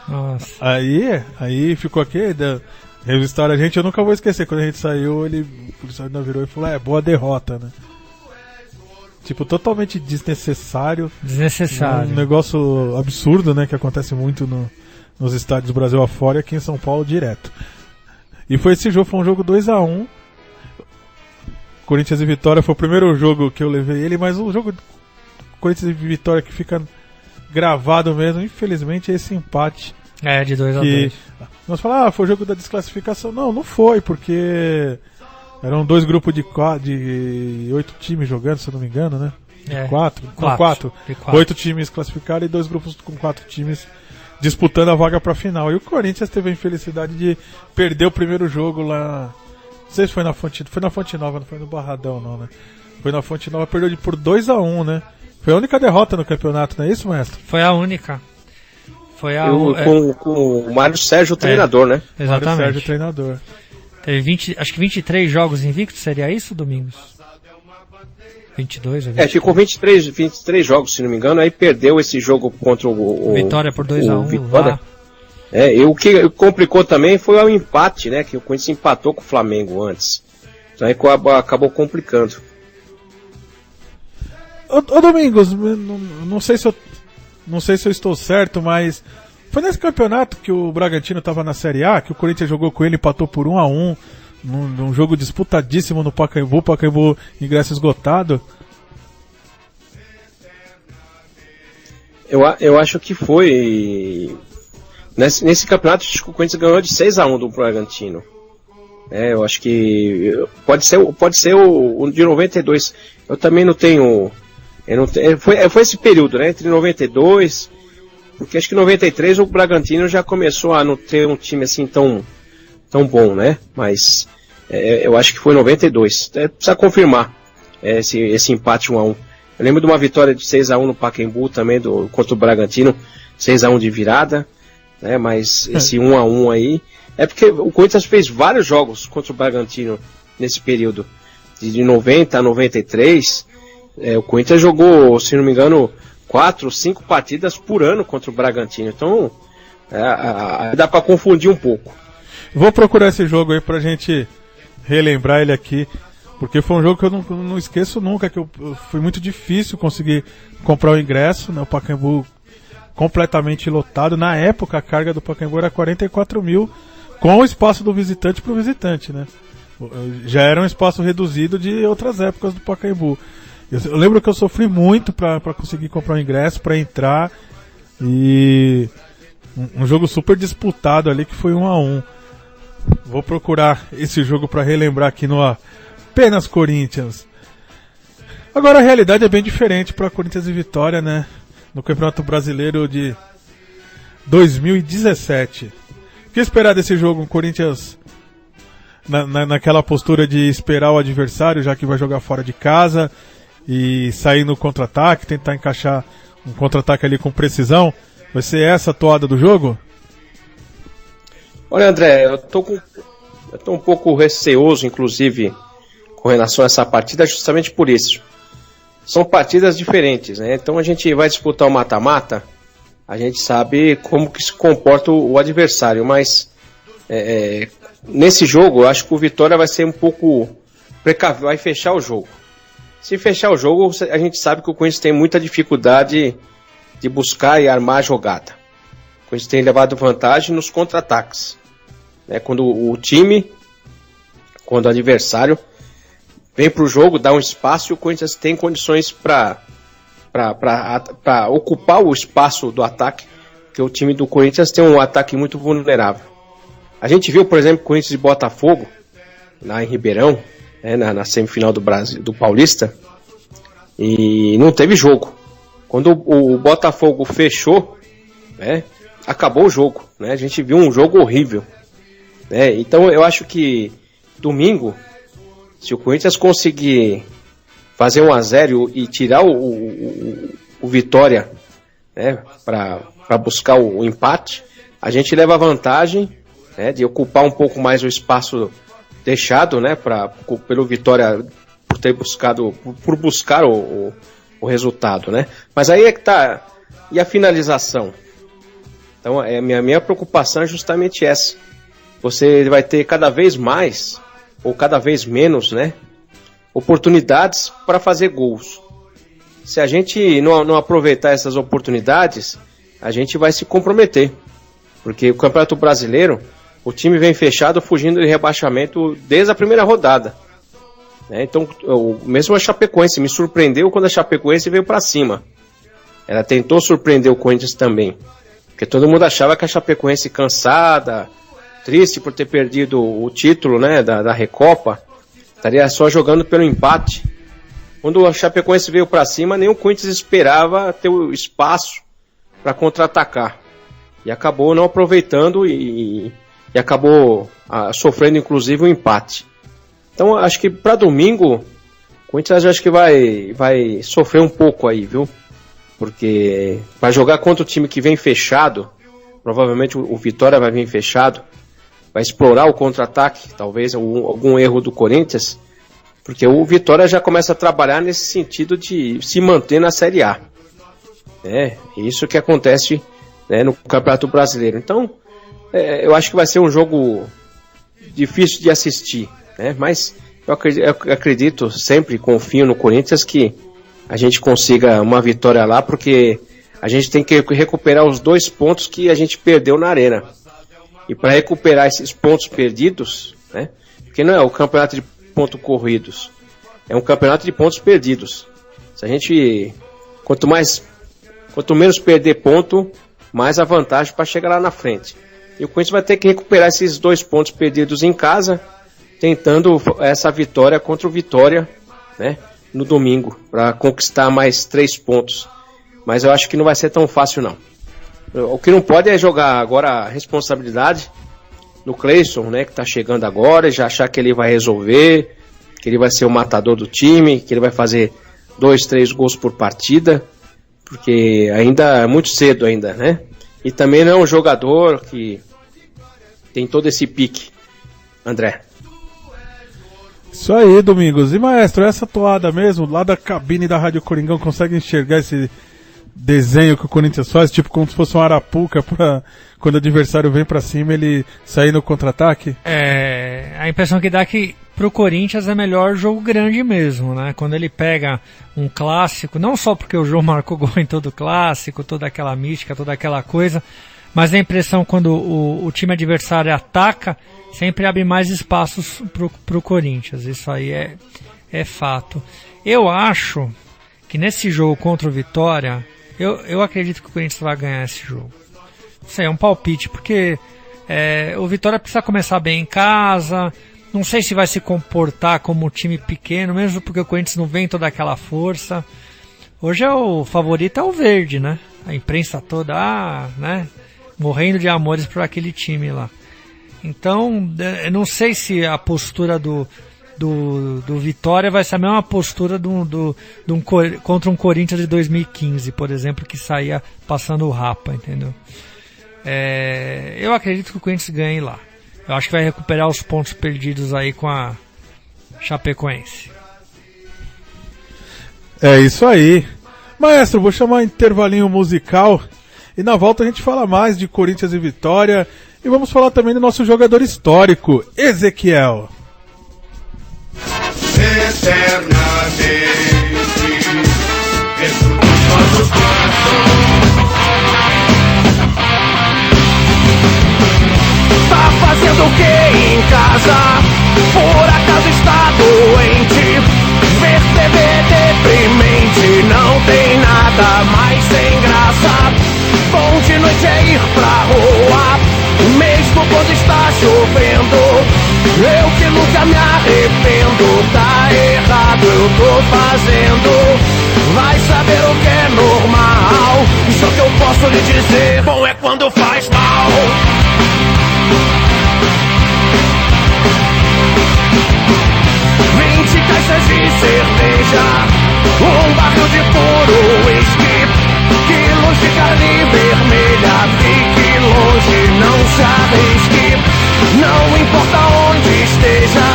Nossa. Aí ficou aqui, revistaram a gente, eu nunca vou esquecer. Quando a gente saiu, o policial ainda virou e falou, boa derrota, né? Tipo, totalmente desnecessário. Um negócio absurdo, né? Que acontece muito nos estádios Brasil afora e aqui em São Paulo direto. E foi um jogo 2-1. Corinthians e Vitória foi o primeiro jogo que eu levei ele, mas o jogo Corinthians e Vitória que fica gravado mesmo, infelizmente, é esse empate. De 2-2. Nós falamos, foi o jogo da desclassificação. Não foi, porque eram 2 grupos de 8 times jogando, se eu não me engano, né? 4. 8 times classificados e 2 grupos com 4 times disputando a vaga pra final. E o Corinthians teve a infelicidade de perder o primeiro jogo lá. Não sei se foi na Fonte Nova, não foi no Barradão, não, né? Foi na Fonte Nova, perdeu por 2-1, né? Foi a única derrota no campeonato, não é isso, maestro? Foi a única. Foi com o Mário Sérgio, o treinador, né? Exatamente. Mário Sérgio, treinador. Teve acho que 23 jogos invictos, seria isso, Domingos? 22 ou 23? Ficou 23 jogos, se não me engano, aí perdeu esse jogo contra o Vitória por 2-1. Vitória. E o que complicou também foi o empate, né? Que o Corinthians empatou com o Flamengo antes. Então aí acabou complicando. Ô Domingos, não sei se eu não sei se eu estou certo, mas foi nesse campeonato que o Bragantino estava na Série A, que o Corinthians jogou com ele e empatou por 1-1, num jogo disputadíssimo no Pacaembu, ingresso esgotado. Eu acho que foi nesse campeonato. Acho que o Corinthians ganhou de 6-1 do Bragantino. Eu acho que pode ser o de 92. Eu também não tenho. Foi esse período, né? Entre 92, porque acho que em 93 o Bragantino já começou a não ter um time assim tão bom, né? Mas eu acho que foi 92. Precisa confirmar esse empate 1-1. Eu lembro de uma vitória de 6-1 no Pacaembu também contra o Bragantino, 6-1 de virada, né? Mas esse 1-1 aí é porque o Corinthians fez vários jogos contra o Bragantino nesse período, de 90 a 93. O Corinthians jogou, se não me engano, 4 ou 5 partidas por ano contra o Bragantino. Então dá para confundir um pouco. Vou procurar esse jogo aí pra gente relembrar ele aqui, porque foi um jogo que eu não esqueço nunca, que foi muito difícil conseguir comprar o ingresso, né? O Pacaembu completamente lotado. Na época a carga do Pacaembu era 44 mil, com o espaço do visitante para o visitante, né? Já era um espaço reduzido de outras épocas do Pacaembu. Eu lembro que eu sofri muito para conseguir comprar o ingresso, para entrar, e um jogo super disputado ali que foi 1-1. Vou procurar esse jogo para relembrar aqui no Apenas Corinthians. Agora a realidade é bem diferente para Corinthians e Vitória, né? No Campeonato Brasileiro de 2017. O que esperar desse jogo? O Corinthians naquela postura de esperar o adversário, já que vai jogar fora de casa, e sair no contra-ataque, tentar encaixar um contra-ataque ali com precisão. Vai ser essa a toada do jogo? Olha, André, eu tô um pouco receoso, inclusive, com relação a essa partida, justamente por isso. São partidas diferentes, né? Então a gente vai disputar o mata-mata, a gente sabe como que se comporta o adversário, mas nesse jogo eu acho que o Vitória vai ser um pouco precavido, vai fechar o jogo. Se fechar o jogo, a gente sabe que o Corinthians tem muita dificuldade de buscar e armar a jogada. O Corinthians tem levado vantagem nos contra-ataques. Quando o adversário vem para o jogo, dá um espaço, e o Corinthians tem condições para ocupar o espaço do ataque, porque o time do Corinthians tem um ataque muito vulnerável. A gente viu, por exemplo, o Corinthians e Botafogo, lá em Ribeirão, na semifinal do Paulista, e não teve jogo. Quando o Botafogo fechou, acabou o jogo, né? A gente viu um jogo horrível. Então eu acho que domingo, se o Corinthians conseguir fazer 1-0 e tirar o Vitória, para buscar o empate, a gente leva a vantagem, de ocupar um pouco mais o espaço deixado, pelo Vitória, por buscar o resultado, né? Mas aí é que tá. E a finalização? Então a minha preocupação é justamente essa. Você vai ter cada vez mais, ou cada vez menos, oportunidades para fazer gols. Se a gente não aproveitar essas oportunidades, a gente vai se comprometer. Porque o Campeonato Brasileiro, o time vem fechado, fugindo de rebaixamento desde a primeira rodada. Então, mesmo a Chapecoense me surpreendeu quando a Chapecoense veio para cima. Ela tentou surpreender o Corinthians também. Porque todo mundo achava que a Chapecoense, cansada, triste por ter perdido o título, da Recopa, estaria só jogando pelo empate. Quando a Chapecoense veio para cima, nem o Corinthians esperava ter o espaço para contra-atacar. E acabou não aproveitando e acabou sofrendo inclusive um empate. Então acho que para domingo o Corinthians acho que vai sofrer um pouco aí, viu? Porque vai jogar contra o time que vem fechado, provavelmente o Vitória vai vir fechado, vai explorar o contra-ataque, talvez algum erro do Corinthians, porque o Vitória já começa a trabalhar nesse sentido de se manter na Série A. Isso que acontece, no Campeonato Brasileiro. Então, eu acho que vai ser um jogo difícil de assistir, mas eu acredito, sempre confio no Corinthians que a gente consiga uma vitória lá, porque a gente tem que recuperar os 2 pontos que a gente perdeu na Arena. E para recuperar esses pontos perdidos, né? Porque não é o campeonato de pontos corridos, é um campeonato de pontos perdidos. Se a gente, quanto menos perder ponto, mais a vantagem para chegar lá na frente. E o Corinthians vai ter que recuperar esses 2 pontos perdidos em casa, tentando essa vitória contra o Vitória, né, no domingo, para conquistar mais 3 pontos. Mas eu acho que não vai ser tão fácil, não. O que não pode é jogar agora a responsabilidade no Cleison, né, que está chegando agora, e já achar que ele vai resolver, que ele vai ser o matador do time, que ele vai fazer 2, 3 gols por partida, porque ainda é muito cedo ainda, né? E também não é um jogador que tem todo esse pique, André. Isso aí, Domingos. E maestro, essa toada mesmo, lá da cabine da Rádio Coringão, consegue enxergar esse desenho que o Corinthians faz, tipo como se fosse uma arapuca pra quando o adversário vem pra cima ele sair no contra-ataque? A impressão que dá é que pro Corinthians é melhor jogo grande mesmo, né? Quando ele pega um clássico, não só porque o João marcou gol em todo clássico, toda aquela mística, toda aquela coisa, mas a impressão quando o time adversário ataca, sempre abre mais espaços pro Corinthians. Isso aí é fato. Eu acho que nesse jogo contra o Vitória, eu acredito que o Corinthians vai ganhar esse jogo. Isso aí é um palpite, porque o Vitória precisa começar bem em casa. Não sei se vai se comportar como um time pequeno, mesmo porque o Corinthians não vem toda aquela força. Hoje o favorito é o Verde, né? A imprensa toda, né? Morrendo de amores por aquele time lá. Então, eu não sei se a postura do Vitória vai ser a mesma postura contra um Corinthians de 2015, por exemplo, que saía passando o rapa, entendeu? Eu acredito que o Corinthians ganhe lá. Eu acho que vai recuperar os pontos perdidos aí com a Chapecoense. É isso aí. Maestro, vou chamar um intervalinho musical e na volta a gente fala mais de Corinthians e Vitória e vamos falar também do nosso jogador histórico, Ezequiel. Eternamente, dentro dos nossos corações. Tá fazendo o que em casa? Por acaso está doente? Ver TV deprimente, não tem nada mais sem graça. Bom de noite é ir pra rua, mesmo quando está chovendo. Eu que nunca me arrependo, tá errado, eu tô fazendo. Vai saber o que é normal, só que eu posso lhe dizer, bom é quando faz mal. 20 caixas de cerveja, um barril de puro whisky, quilos de carne vermelha, fique longe, não se arrisque. Não importa onde esteja,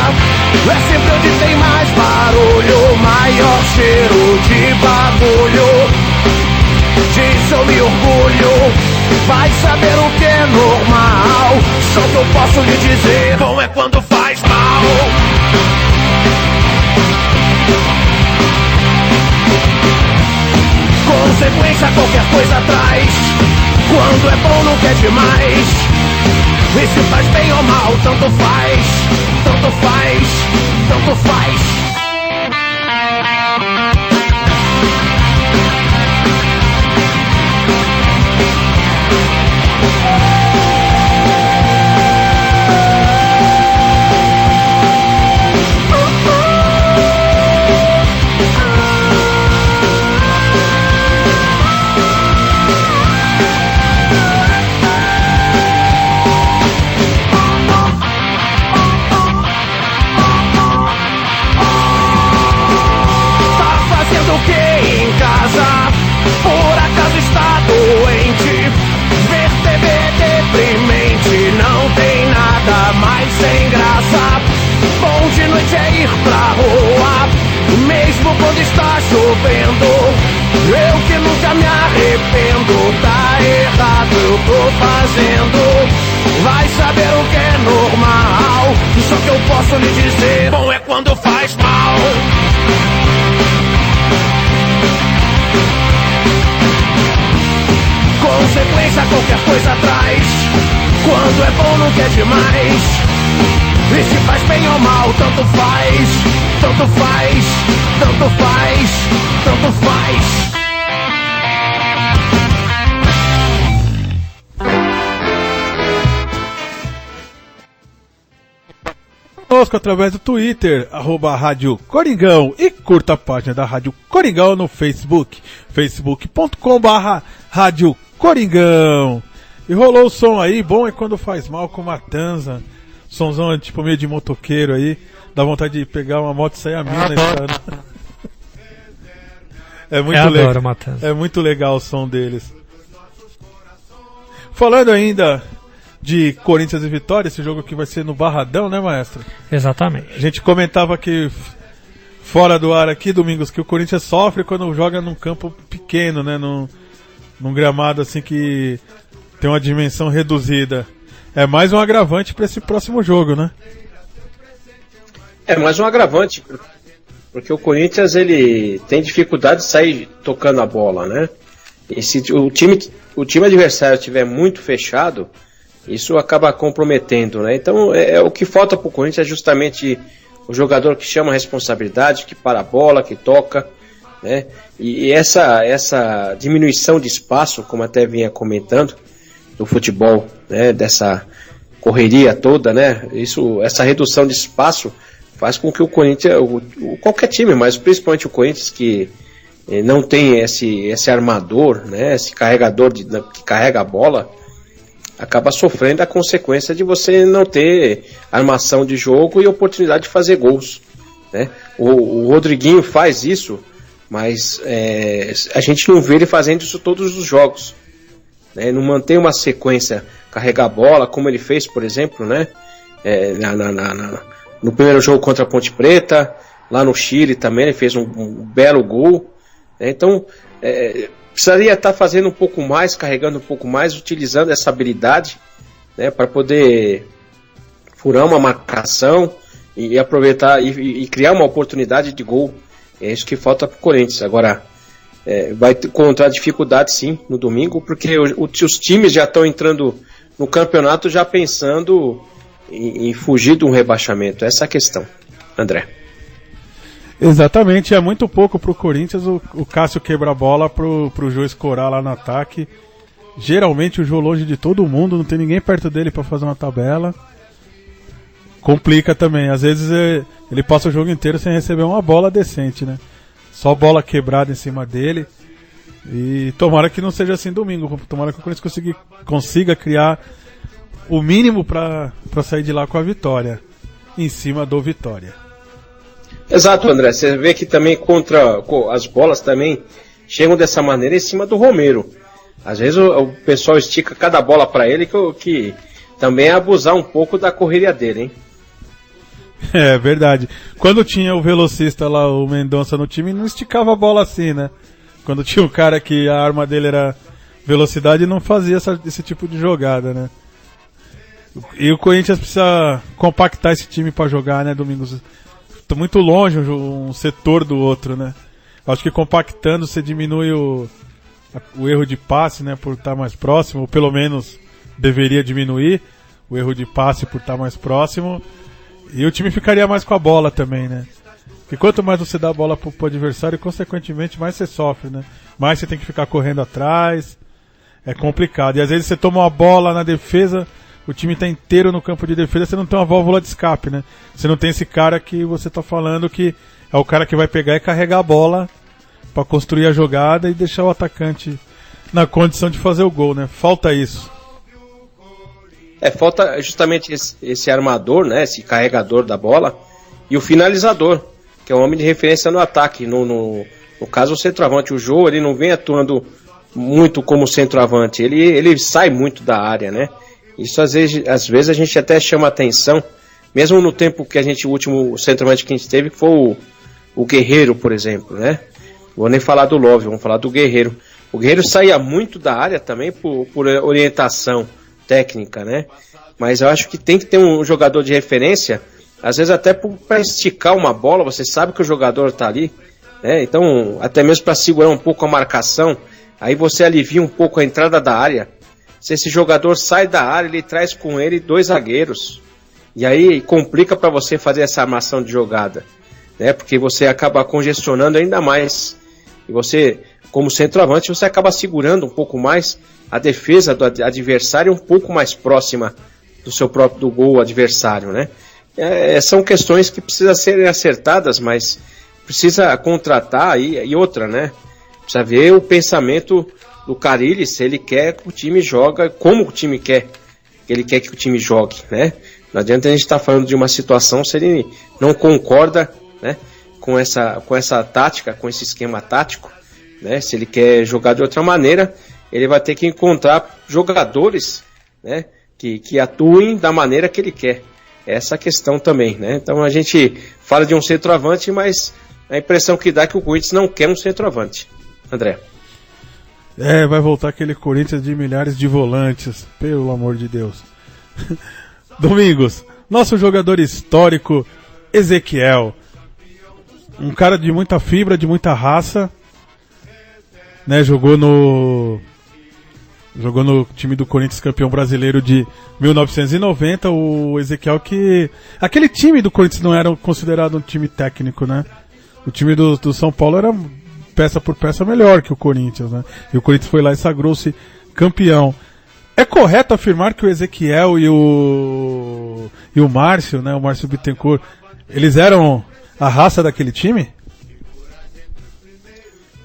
é sempre onde tem mais barulho, maior cheiro de bagulho. Disso eu me orgulho, vai saber o que é normal, só que eu posso lhe dizer, bom é quando faz mal. Consequência qualquer coisa traz, quando é bom não quer demais. E se faz bem ou mal, tanto faz, tanto faz, tanto faz. Por acaso está doente, ver TV deprimente, não tem nada mais sem graça. Bom de noite é ir pra rua, mesmo quando está chovendo. Eu que nunca me arrependo, tá errado, eu tô fazendo. Vai saber o que é normal, só que eu posso lhe dizer, bom é quando faz mal. consequência qualquer coisa traz. Quando é bom não quer demais. E se faz bem ou mal, tanto faz. Tanto faz, tanto faz, tanto faz. Conosco através do Twitter, @Rádio Coringão, e curta a página da Rádio Coringão no Facebook, facebook.com/Rádio Coringão. E rolou o som aí, bom é quando faz mal com Matanza, somzão tipo meio de motoqueiro aí, dá vontade de pegar uma moto e sair a mina. É muito legal, é muito legal o som deles. Falando ainda de Corinthians e Vitória, esse jogo aqui vai ser no Barradão, né, maestro? Exatamente. A gente comentava que fora do ar aqui, Domingos, que o Corinthians sofre quando joga num campo pequeno, né, num gramado assim que tem uma dimensão reduzida. É mais um agravante para esse próximo jogo, né? É mais um agravante, porque o Corinthians ele tem dificuldade de sair tocando a bola, né? E se o time adversário estiver muito fechado, isso acaba comprometendo, né? Então, o que falta para o Corinthians é justamente o jogador que chama a responsabilidade, que para a bola, que toca, né? E essa diminuição de espaço, como até vinha comentando, do futebol, né? Dessa correria toda, né? Essa redução de espaço faz com que o Corinthians, qualquer time, mas principalmente o Corinthians, que não tem esse armador, né? Esse carregador que carrega a bola, acaba sofrendo a consequência de você não ter armação de jogo e oportunidade de fazer gols, né? O Rodriguinho faz isso, mas a gente não vê ele fazendo isso todos os jogos, né? Não mantém uma sequência, carregar a bola, como ele fez, por exemplo, né? No primeiro jogo contra a Ponte Preta, lá no Chile também, ele fez um belo gol, né? Então, precisaria estar fazendo um pouco mais, carregando um pouco mais, utilizando essa habilidade, né, para poder furar uma marcação e aproveitar e criar uma oportunidade de gol. É isso que falta para o Corinthians. Agora, vai encontrar dificuldade sim no domingo, porque os times já estão entrando no campeonato já pensando em fugir de um rebaixamento. Essa é a questão, André. Exatamente, é muito pouco pro Corinthians o Cássio quebra a bola pro Jô escorar lá no ataque. Geralmente o Jô longe de todo mundo, não tem ninguém perto dele para fazer uma tabela. Complica também, às vezes ele passa o jogo inteiro sem receber uma bola decente, né? Só bola quebrada em cima dele. E tomara que não seja assim domingo, tomara que o Corinthians consiga criar o mínimo para sair de lá com a vitória, em cima do Vitória. Exato, André, você vê que também as bolas também chegam dessa maneira em cima do Romero. Às vezes o pessoal estica cada bola para ele, que também é abusar um pouco da correria dele, hein? É verdade. Quando tinha o velocista lá, o Mendonça no time, não esticava a bola assim, né? Quando tinha um cara que a arma dele era velocidade, não fazia esse tipo de jogada, né? E o Corinthians precisa compactar esse time para jogar, né, Domingos? Tá muito longe um setor do outro, né? Acho que compactando você diminui o erro de passe, né, por estar mais próximo, ou pelo menos deveria diminuir o erro de passe por estar mais próximo, e o time ficaria mais com a bola também, né? Porque quanto mais você dá a bola pro adversário, consequentemente mais você sofre, né? Mais você tem que ficar correndo atrás, é complicado. E às vezes você toma uma bola na defesa, o time tá inteiro no campo de defesa, você não tem uma válvula de escape, né? Você não tem esse cara que você tá falando que é o cara que vai pegar e carregar a bola para construir a jogada e deixar o atacante na condição de fazer o gol, né? Falta isso. Falta justamente esse armador, né? Esse carregador da bola e o finalizador, que é um homem de referência no ataque. No caso, o centroavante, o Jô, ele não vem atuando muito como centroavante, ele sai muito da área, né? Isso às vezes a gente até chama atenção, mesmo no tempo que o último centroavante que a gente teve foi o Guerreiro, por exemplo, né? Vou nem falar do Love, vamos falar do Guerreiro. O Guerreiro saía muito da área também por orientação técnica, né? Mas eu acho que tem que ter um jogador de referência, às vezes até para esticar uma bola, você sabe que o jogador está ali, né? Então, até mesmo para segurar um pouco a marcação, aí você alivia um pouco a entrada da área. Se esse jogador sai da área, ele traz com ele 2 zagueiros. E aí complica para você fazer essa armação de jogada, né? Porque você acaba congestionando ainda mais. E você, como centroavante, você acaba segurando um pouco mais a defesa do adversário um pouco mais próxima do gol adversário, né? São questões que precisam serem acertadas, mas precisa contratar e outra, né? Precisa ver o pensamento do Carille, se ele quer que o time joga, como o time quer, ele quer que o time jogue, né? Não adianta a gente estar falando de uma situação se ele não concorda, né, com essa tática, com esse esquema tático, né? Se ele quer jogar de outra maneira, ele vai ter que encontrar jogadores, né, que atuem da maneira que ele quer. Essa questão também, né? Então a gente fala de um centroavante, mas a impressão que dá é que o Corinthians não quer um centroavante. André. Vai voltar aquele Corinthians de milhares de volantes, pelo amor de Deus. Domingos, nosso jogador histórico, Ezequiel. Um cara de muita fibra, de muita raça, né? Jogou no time do Corinthians campeão brasileiro de 1990, o Ezequiel que... Aquele time do Corinthians não era considerado um time técnico, né? O time do São Paulo era peça por peça melhor que o Corinthians, né? E o Corinthians foi lá e sagrou-se campeão. É correto afirmar que o Ezequiel e o Márcio, né? O Márcio Bittencourt, eles eram a raça daquele time?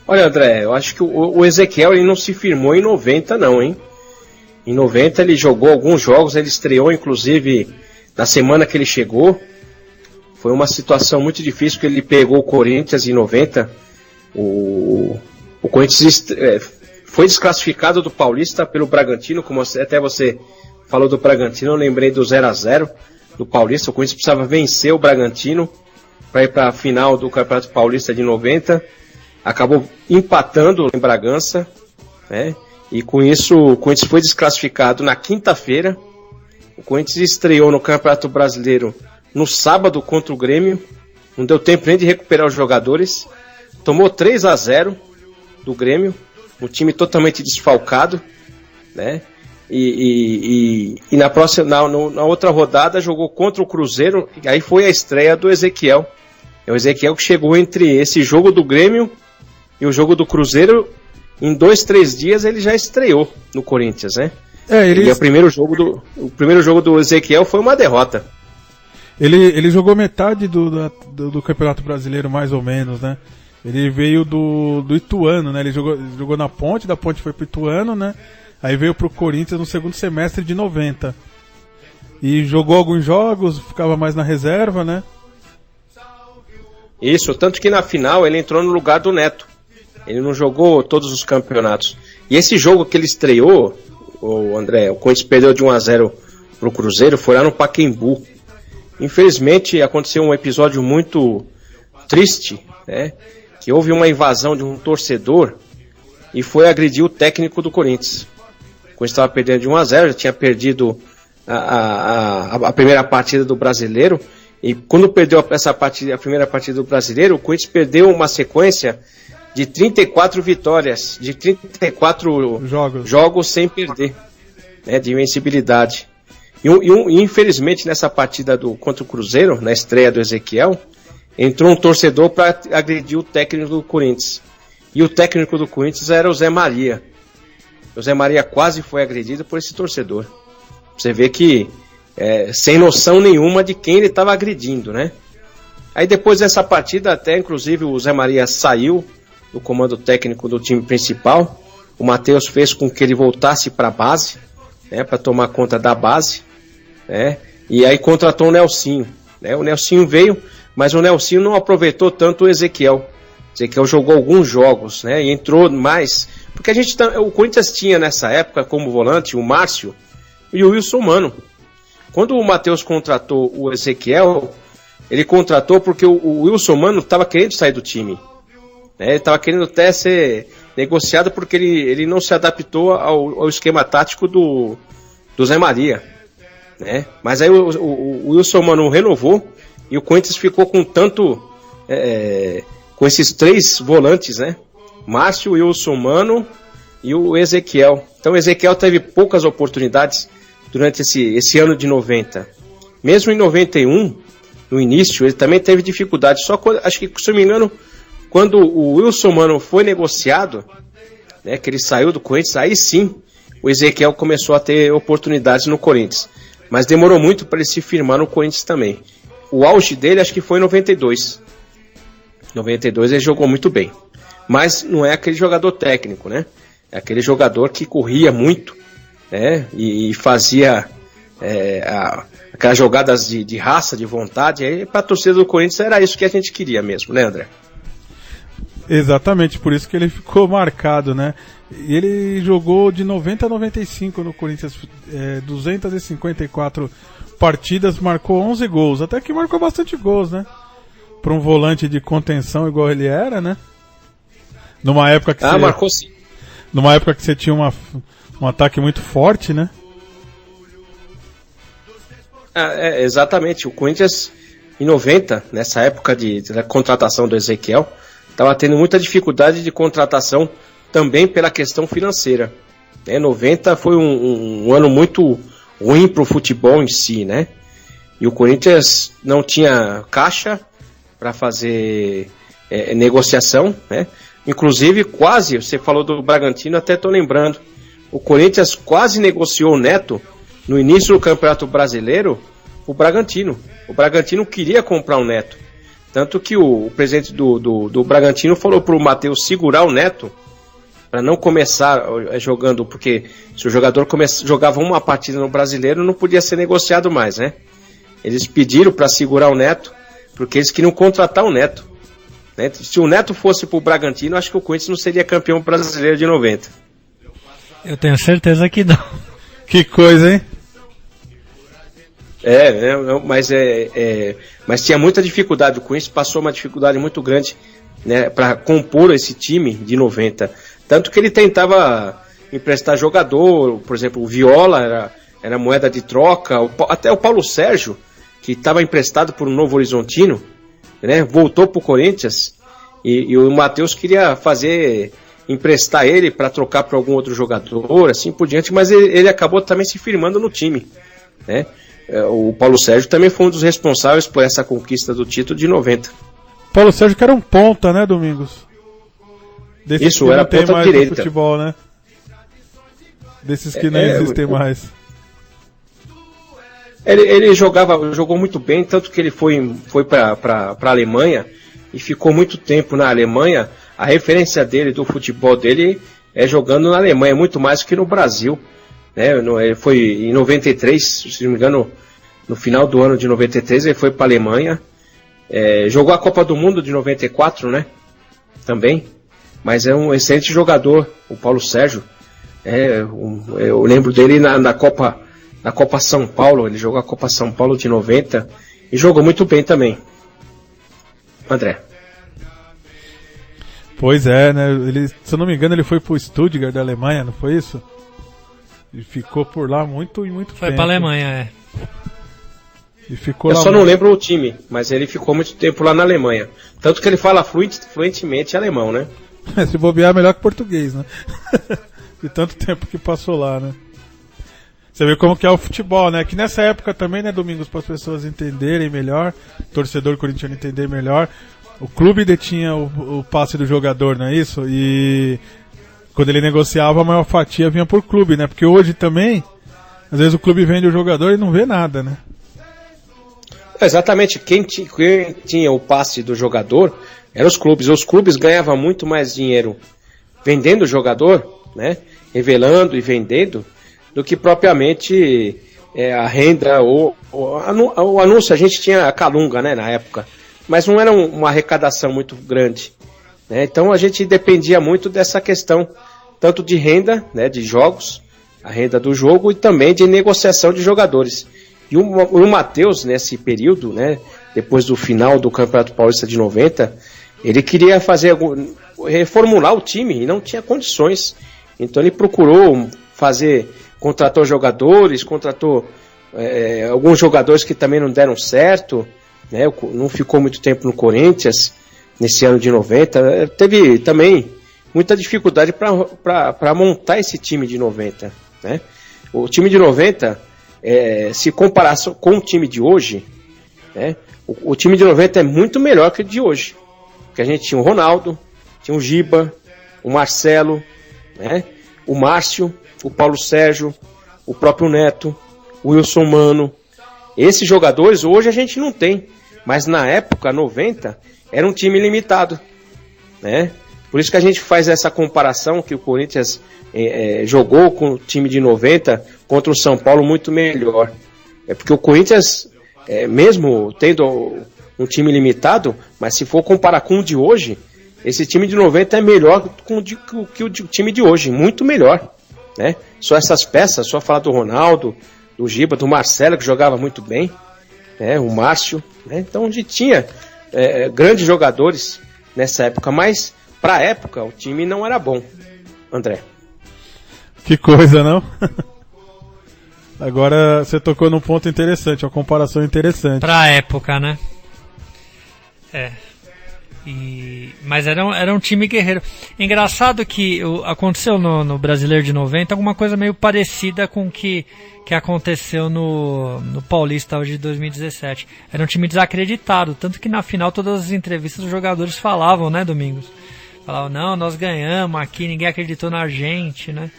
Olha, André, eu acho que o Ezequiel ele não se firmou em 90 não, hein? Em 90 ele jogou alguns jogos, ele estreou inclusive na semana que ele chegou. Foi uma situação muito difícil que ele pegou o Corinthians em 90. O Corinthians foi desclassificado do Paulista pelo Bragantino, como até você falou do Bragantino, eu lembrei do 0-0 do Paulista. O Corinthians precisava vencer o Bragantino para ir para a final do Campeonato Paulista de 90. Acabou empatando em Bragança, né? E com isso o Corinthians foi desclassificado na quinta-feira. O Corinthians estreou no Campeonato Brasileiro no sábado contra o Grêmio. Não deu tempo nem de recuperar os jogadores. Tomou 3-0 do Grêmio. Um time totalmente desfalcado, né? E na outra rodada jogou contra o Cruzeiro. E aí foi a estreia do Ezequiel. É o Ezequiel que chegou entre esse jogo do Grêmio e o jogo do Cruzeiro. Em 2-3 dias ele já estreou no Corinthians, né? E o primeiro jogo do Ezequiel foi uma derrota. Ele jogou metade do Campeonato Brasileiro, mais ou menos, né? Ele veio do Ituano, né? Ele jogou na Ponte, da Ponte foi pro Ituano, né? Aí veio pro Corinthians no segundo semestre de 90. E jogou alguns jogos, ficava mais na reserva, né? Isso, tanto que na final ele entrou no lugar do Neto. Ele não jogou todos os campeonatos. E esse jogo que ele estreou, o André, o Corinthians perdeu de 1-0 pro Cruzeiro, foi lá no Pacaembu. Infelizmente aconteceu um episódio muito triste, né? Que houve uma invasão de um torcedor e foi agredir o técnico do Corinthians. O Corinthians estava perdendo de 1-0, já tinha perdido a primeira partida do Brasileiro. E quando perdeu a primeira partida do Brasileiro, o Corinthians perdeu uma sequência de 34 vitórias, de 34 jogos sem perder, né, de invencibilidade. E infelizmente nessa partida contra o Cruzeiro, na estreia do Ezequiel, entrou um torcedor para agredir o técnico do Corinthians. E o técnico do Corinthians era o Zé Maria. O Zé Maria quase foi agredido por esse torcedor. Você vê que sem noção nenhuma de quem ele estava agredindo, né? Aí depois dessa partida, até inclusive o Zé Maria saiu do comando técnico do time principal. O Matheus fez com que ele voltasse para a base, né, para tomar conta da base, né? E aí contratou o Nelsinho, né? O Nelsinho veio, mas o Nelsinho não aproveitou tanto o Ezequiel. O Ezequiel jogou alguns jogos, né? E entrou mais, porque o Corinthians tinha nessa época como volante o Márcio e o Wilson Mano. Quando o Matheus contratou o Ezequiel, ele contratou porque o Wilson Mano estava querendo sair do time, né? Ele estava querendo até ser negociado porque ele não se adaptou ao esquema tático do Zé Maria, né? Mas aí o Wilson Mano renovou e o Corinthians ficou com com esses 3 volantes, né? Márcio, Wilson Mano e o Ezequiel. Então o Ezequiel teve poucas oportunidades durante esse ano de 90. Mesmo em 91, no início, ele também teve dificuldade. Só quando, acho que, se eu não me engano, quando o Wilson Mano foi negociado, né, que ele saiu do Corinthians, aí sim o Ezequiel começou a ter oportunidades no Corinthians. Mas demorou muito para ele se firmar no Corinthians também. O auge dele acho que foi em 92. Em 92 ele jogou muito bem. Mas não é aquele jogador técnico, né? É aquele jogador que corria muito, né? E fazia aquelas jogadas de raça, de vontade. Aí para a torcida do Corinthians era isso que a gente queria mesmo, né, André? Exatamente, por isso que ele ficou marcado, né? E ele jogou de 90 a 95 no Corinthians, 254 partidas, marcou 11 gols. Até que marcou bastante gols, né? Para um volante de contenção igual ele era, né? Numa época que marcou sim. Numa época que você tinha um ataque muito forte, né? Exatamente. O Corinthians, em 90, nessa época da contratação do Ezequiel, estava tendo muita dificuldade de contratação também pela questão financeira. 90 foi um ano muito ruim para o futebol em si, né? E o Corinthians não tinha caixa para fazer negociação, né? Inclusive, quase, você falou do Bragantino, até estou lembrando, o Corinthians quase negociou o Neto no início do Campeonato Brasileiro, o Bragantino. O Bragantino queria comprar o Neto. Tanto que o presidente do Bragantino falou para o Matheus segurar o Neto, para não começar jogando, porque se o jogador jogava uma partida no Brasileiro, não podia ser negociado mais, né? Eles pediram para segurar o Neto, porque eles queriam contratar o Neto. Né? Se o Neto fosse para o Bragantino, acho que o Corinthians não seria campeão brasileiro de 90. Eu tenho certeza que não. Que coisa, hein? Mas tinha muita dificuldade. O Corinthians passou uma dificuldade muito grande, né, para compor esse time de 90. Tanto que ele tentava emprestar jogador, por exemplo, o Viola era moeda de troca, até o Paulo Sérgio, que estava emprestado por um Novo Horizontino, né, voltou para o Corinthians e o Matheus queria emprestar ele para trocar para algum outro jogador, assim por diante, mas ele acabou também se firmando no time, né? O Paulo Sérgio também foi um dos responsáveis por essa conquista do título de 90. Paulo Sérgio que era um ponta, né, Domingos? Isso, era ponta direita. Futebol, né? Desses que não existem mais. Ele jogou muito bem, tanto que ele foi para a Alemanha e ficou muito tempo na Alemanha. A referência dele, do futebol dele, é jogando na Alemanha, muito mais do que no Brasil. Né? Ele foi em 93, se não me engano, no final do ano de 93, ele foi para a Alemanha. Jogou a Copa do Mundo de 94, né? Também. Mas é um excelente jogador, o Paulo Sérgio. Eu lembro dele na Copa São Paulo, ele jogou a Copa São Paulo de 90 e jogou muito bem também. André. Pois é, né? Se eu não me engano, ele foi pro Stuttgart da Alemanha, não foi isso? E ficou por lá muito tempo. Foi pra Alemanha, E ficou eu só não lembro o time, mas ele ficou muito tempo lá na Alemanha. Tanto que ele fala fluentemente alemão, né? Se bobear, é melhor que português, né? De tanto tempo que passou lá, né? Você vê como que é o futebol, né? Que nessa época também, né, Domingos, para as pessoas entenderem melhor, torcedor corintiano entender melhor, o clube detinha o passe do jogador, não é isso? E quando ele negociava, a maior fatia vinha por clube, né? Porque hoje também, às vezes o clube vende o jogador e não vê nada, né? Exatamente, quem tinha o passe do jogador eram os clubes. Os clubes ganhavam muito mais dinheiro vendendo o jogador, né? Revelando e vendendo, do que propriamente a renda ou o anúncio. A gente tinha a Calunga, né, na época, mas não era uma arrecadação muito grande, né? Então a gente dependia muito dessa questão, tanto de renda, né, de jogos, a renda do jogo, e também de negociação de jogadores. E o Matheus, nesse período, né, depois do final do Campeonato Paulista de 90, ele queria reformular o time e não tinha condições. Então ele procurou contratou jogadores, contratou alguns jogadores que também não deram certo, né, não ficou muito tempo no Corinthians, nesse ano de 90. Teve também muita dificuldade para montar esse time de 90, né? O time de 90, se comparar com o time de hoje, né? O time de 90 é muito melhor que o de hoje. Porque a gente tinha o Ronaldo, tinha o Giba, o Marcelo, né? O Márcio, o Paulo Sérgio, o próprio Neto, o Wilson Mano. Esses jogadores hoje a gente não tem. Mas na época, 90, era um time limitado, né? Por isso que a gente faz essa comparação que o Corinthians jogou com o time de 90 contra o São Paulo muito melhor. É porque o Corinthians, mesmo tendo um time limitado, mas se for comparar com o de hoje, esse time de 90 é melhor que o time de hoje, muito melhor, né? Só essas peças, só falar do Ronaldo, do Giba, do Marcelo, que jogava muito bem, né? O Márcio, né? Então a gente tinha grandes jogadores nessa época, mas pra época o time não era bom, André. Que coisa, não? Agora você tocou num ponto interessante, uma comparação interessante. Pra época, né? Mas era um time guerreiro. Engraçado que aconteceu no Brasileiro de 90 alguma coisa meio parecida com o que aconteceu no Paulista hoje de 2017. Era um time desacreditado, tanto que na final todas as entrevistas os jogadores falavam, né, Domingos? Falavam, não, nós ganhamos aqui, ninguém acreditou na gente, né?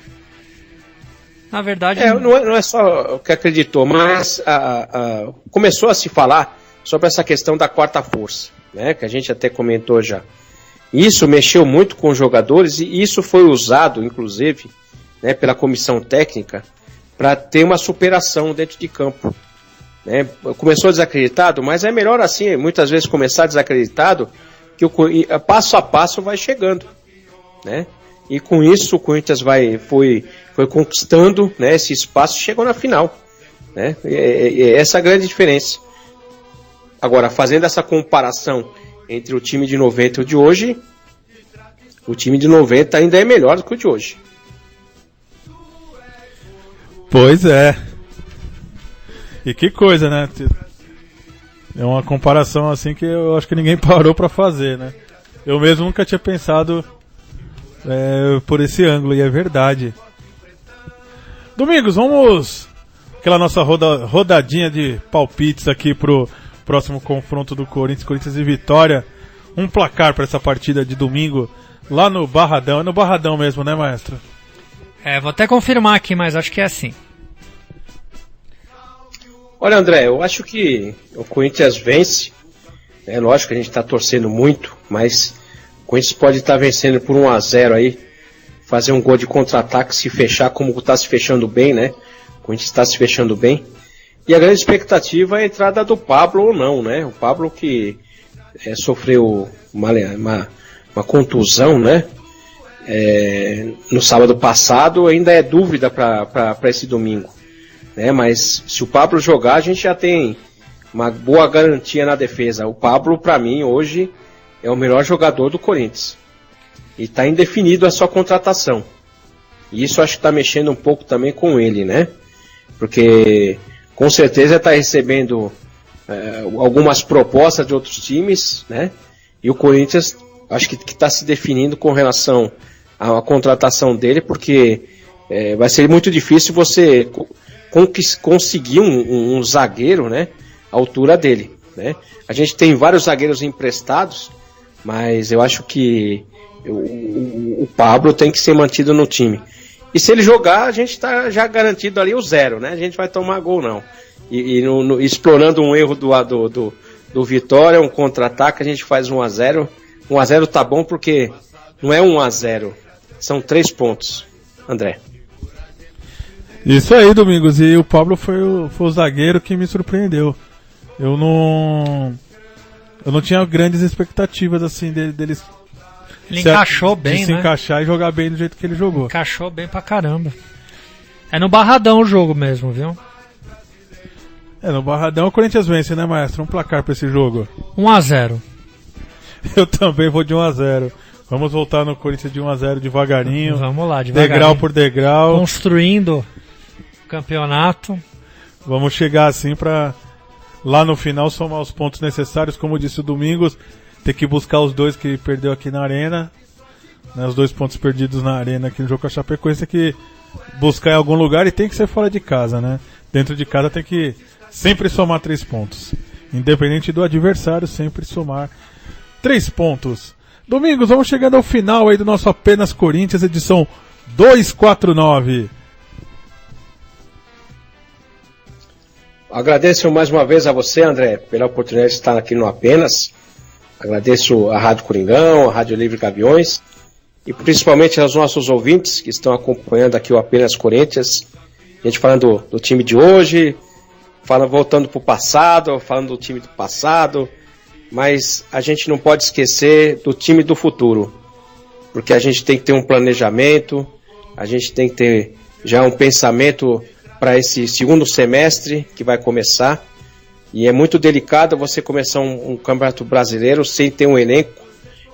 Na verdade... Não é só o que acreditou, mas começou a se falar sobre essa questão da quarta força, né, que a gente até comentou já. Isso mexeu muito com os jogadores e isso foi usado, inclusive, né, pela comissão técnica para ter uma superação dentro de campo, né? Começou desacreditado, mas é melhor assim, muitas vezes começar desacreditado, que passo a passo vai chegando, né? E com isso o Corinthians foi conquistando, né, esse espaço e chegou na final, né? Essa é a grande diferença. Agora, fazendo essa comparação entre o time de 90 e o de hoje, o time de 90 ainda é melhor do que o de hoje. Pois é. E que coisa, né? É uma comparação assim que eu acho que ninguém parou pra fazer, né? Eu mesmo nunca tinha pensado por esse ângulo, e é verdade. Domingos, vamos... Aquela nossa rodadinha de palpites aqui pro próximo confronto do Corinthians e Vitória. Um placar para essa partida de domingo lá no Barradão. É no Barradão mesmo, né, maestro? Vou até confirmar aqui, mas acho que é assim. Olha, André, eu acho que o Corinthians vence. É lógico que a gente está torcendo muito, mas o Corinthians pode estar vencendo por 1-0 aí. Fazer um gol de contra-ataque, se fechar como está se fechando bem, né? O Corinthians está se fechando bem. E a grande expectativa é a entrada do Pablo ou não, né? O Pablo que sofreu uma contusão, né? No sábado passado, ainda é dúvida para esse domingo, né? Mas se o Pablo jogar, a gente já tem uma boa garantia na defesa. O Pablo, para mim, hoje é o melhor jogador do Corinthians. E está indefinido a sua contratação. E isso acho que está mexendo um pouco também com ele, né? Porque com certeza está recebendo algumas propostas de outros times, né? E o Corinthians acho que está se definindo com relação à contratação dele, porque vai ser muito difícil você conseguir um zagueiro, né, à altura dele, né? A gente tem vários zagueiros emprestados, mas eu acho que o Pablo tem que ser mantido no time. E se ele jogar, a gente está já garantido ali o 0, né? A gente vai tomar gol não. Explorando um erro do Vitória, um contra-ataque, a gente faz 1-0. 1-0 tá bom porque não é 1-0, são 3 pontos, André. Isso aí, Domingos, e o Pablo foi o zagueiro que me surpreendeu. Eu não tinha grandes expectativas assim deles. Ele encaixou bem, se né? encaixar e jogar bem do jeito que ele jogou. Encaixou bem pra caramba. É no Barradão o jogo mesmo, viu? No Barradão o Corinthians vence, né, maestro? Um placar pra esse jogo. 1-0. Eu também vou de 1-0. Vamos voltar no Corinthians de 1-0 devagarinho. Vamos lá, devagarinho. Degrau por degrau. Construindo o campeonato. Vamos chegar assim pra lá no final somar os pontos necessários, como disse o Domingos. Ter que buscar os 2 que perdeu aqui na Arena. né, os 2 pontos perdidos na Arena aqui no jogo com a Chapecoense, tem que buscar em algum lugar e tem que ser fora de casa, né? Dentro de casa tem que sempre somar 3 pontos. Independente do adversário, sempre somar 3 pontos. Domingos, vamos chegando ao final aí do nosso Apenas Corinthians, edição 249. Agradeço mais uma vez a você, André, pela oportunidade de estar aqui no Apenas. Agradeço a Rádio Coringão, a Rádio Livre Gaviões e principalmente aos nossos ouvintes que estão acompanhando aqui o Apenas Corinthians. A gente falando do time de hoje, voltando para o passado, falando do time do passado, mas a gente não pode esquecer do time do futuro, porque a gente tem que ter um planejamento, a gente tem que ter já um pensamento para esse segundo semestre que vai começar, e é muito delicado você começar um campeonato brasileiro sem ter um elenco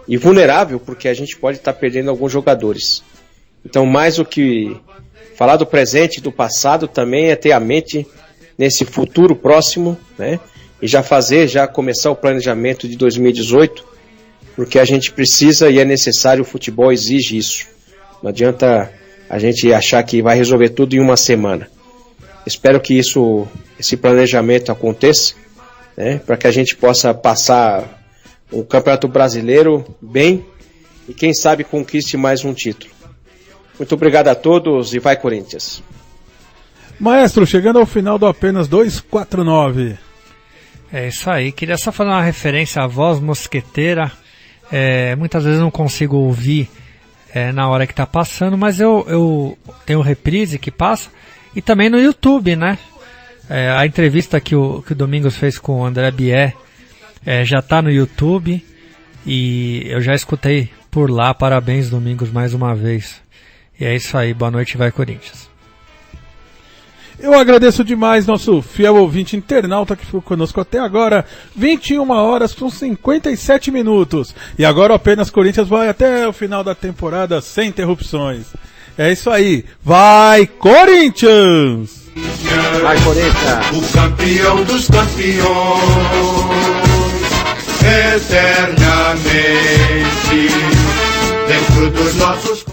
e vulnerável, porque a gente pode estar perdendo alguns jogadores. Então, mais do que falar do presente e do passado, também é ter a mente nesse futuro próximo, né? E já começar o planejamento de 2018, porque a gente precisa e é necessário, o futebol exige isso. Não adianta a gente achar que vai resolver tudo em uma semana. Espero que esse planejamento aconteça, né? Para que a gente possa passar o Campeonato Brasileiro bem e quem sabe conquiste mais um título. Muito obrigado a todos e vai Corinthians. Maestro, chegando ao final do Apenas 249. É isso aí, queria só fazer uma referência à voz mosqueteira. Muitas vezes não consigo ouvir na hora que está passando, mas eu tenho reprise que passa e também no YouTube, né? A entrevista que o Domingos fez com o André Bier já está no YouTube e eu já escutei por lá. Parabéns, Domingos, mais uma vez. E é isso aí, boa noite, vai Corinthians. Eu agradeço demais nosso fiel ouvinte internauta que ficou conosco até agora, 21 horas com 57 minutos. E agora Apenas Corinthians vai até o final da temporada sem interrupções. É isso aí, vai Corinthians! Vai Corinthians! O campeão dos campeões, eternamente, dentro dos nossos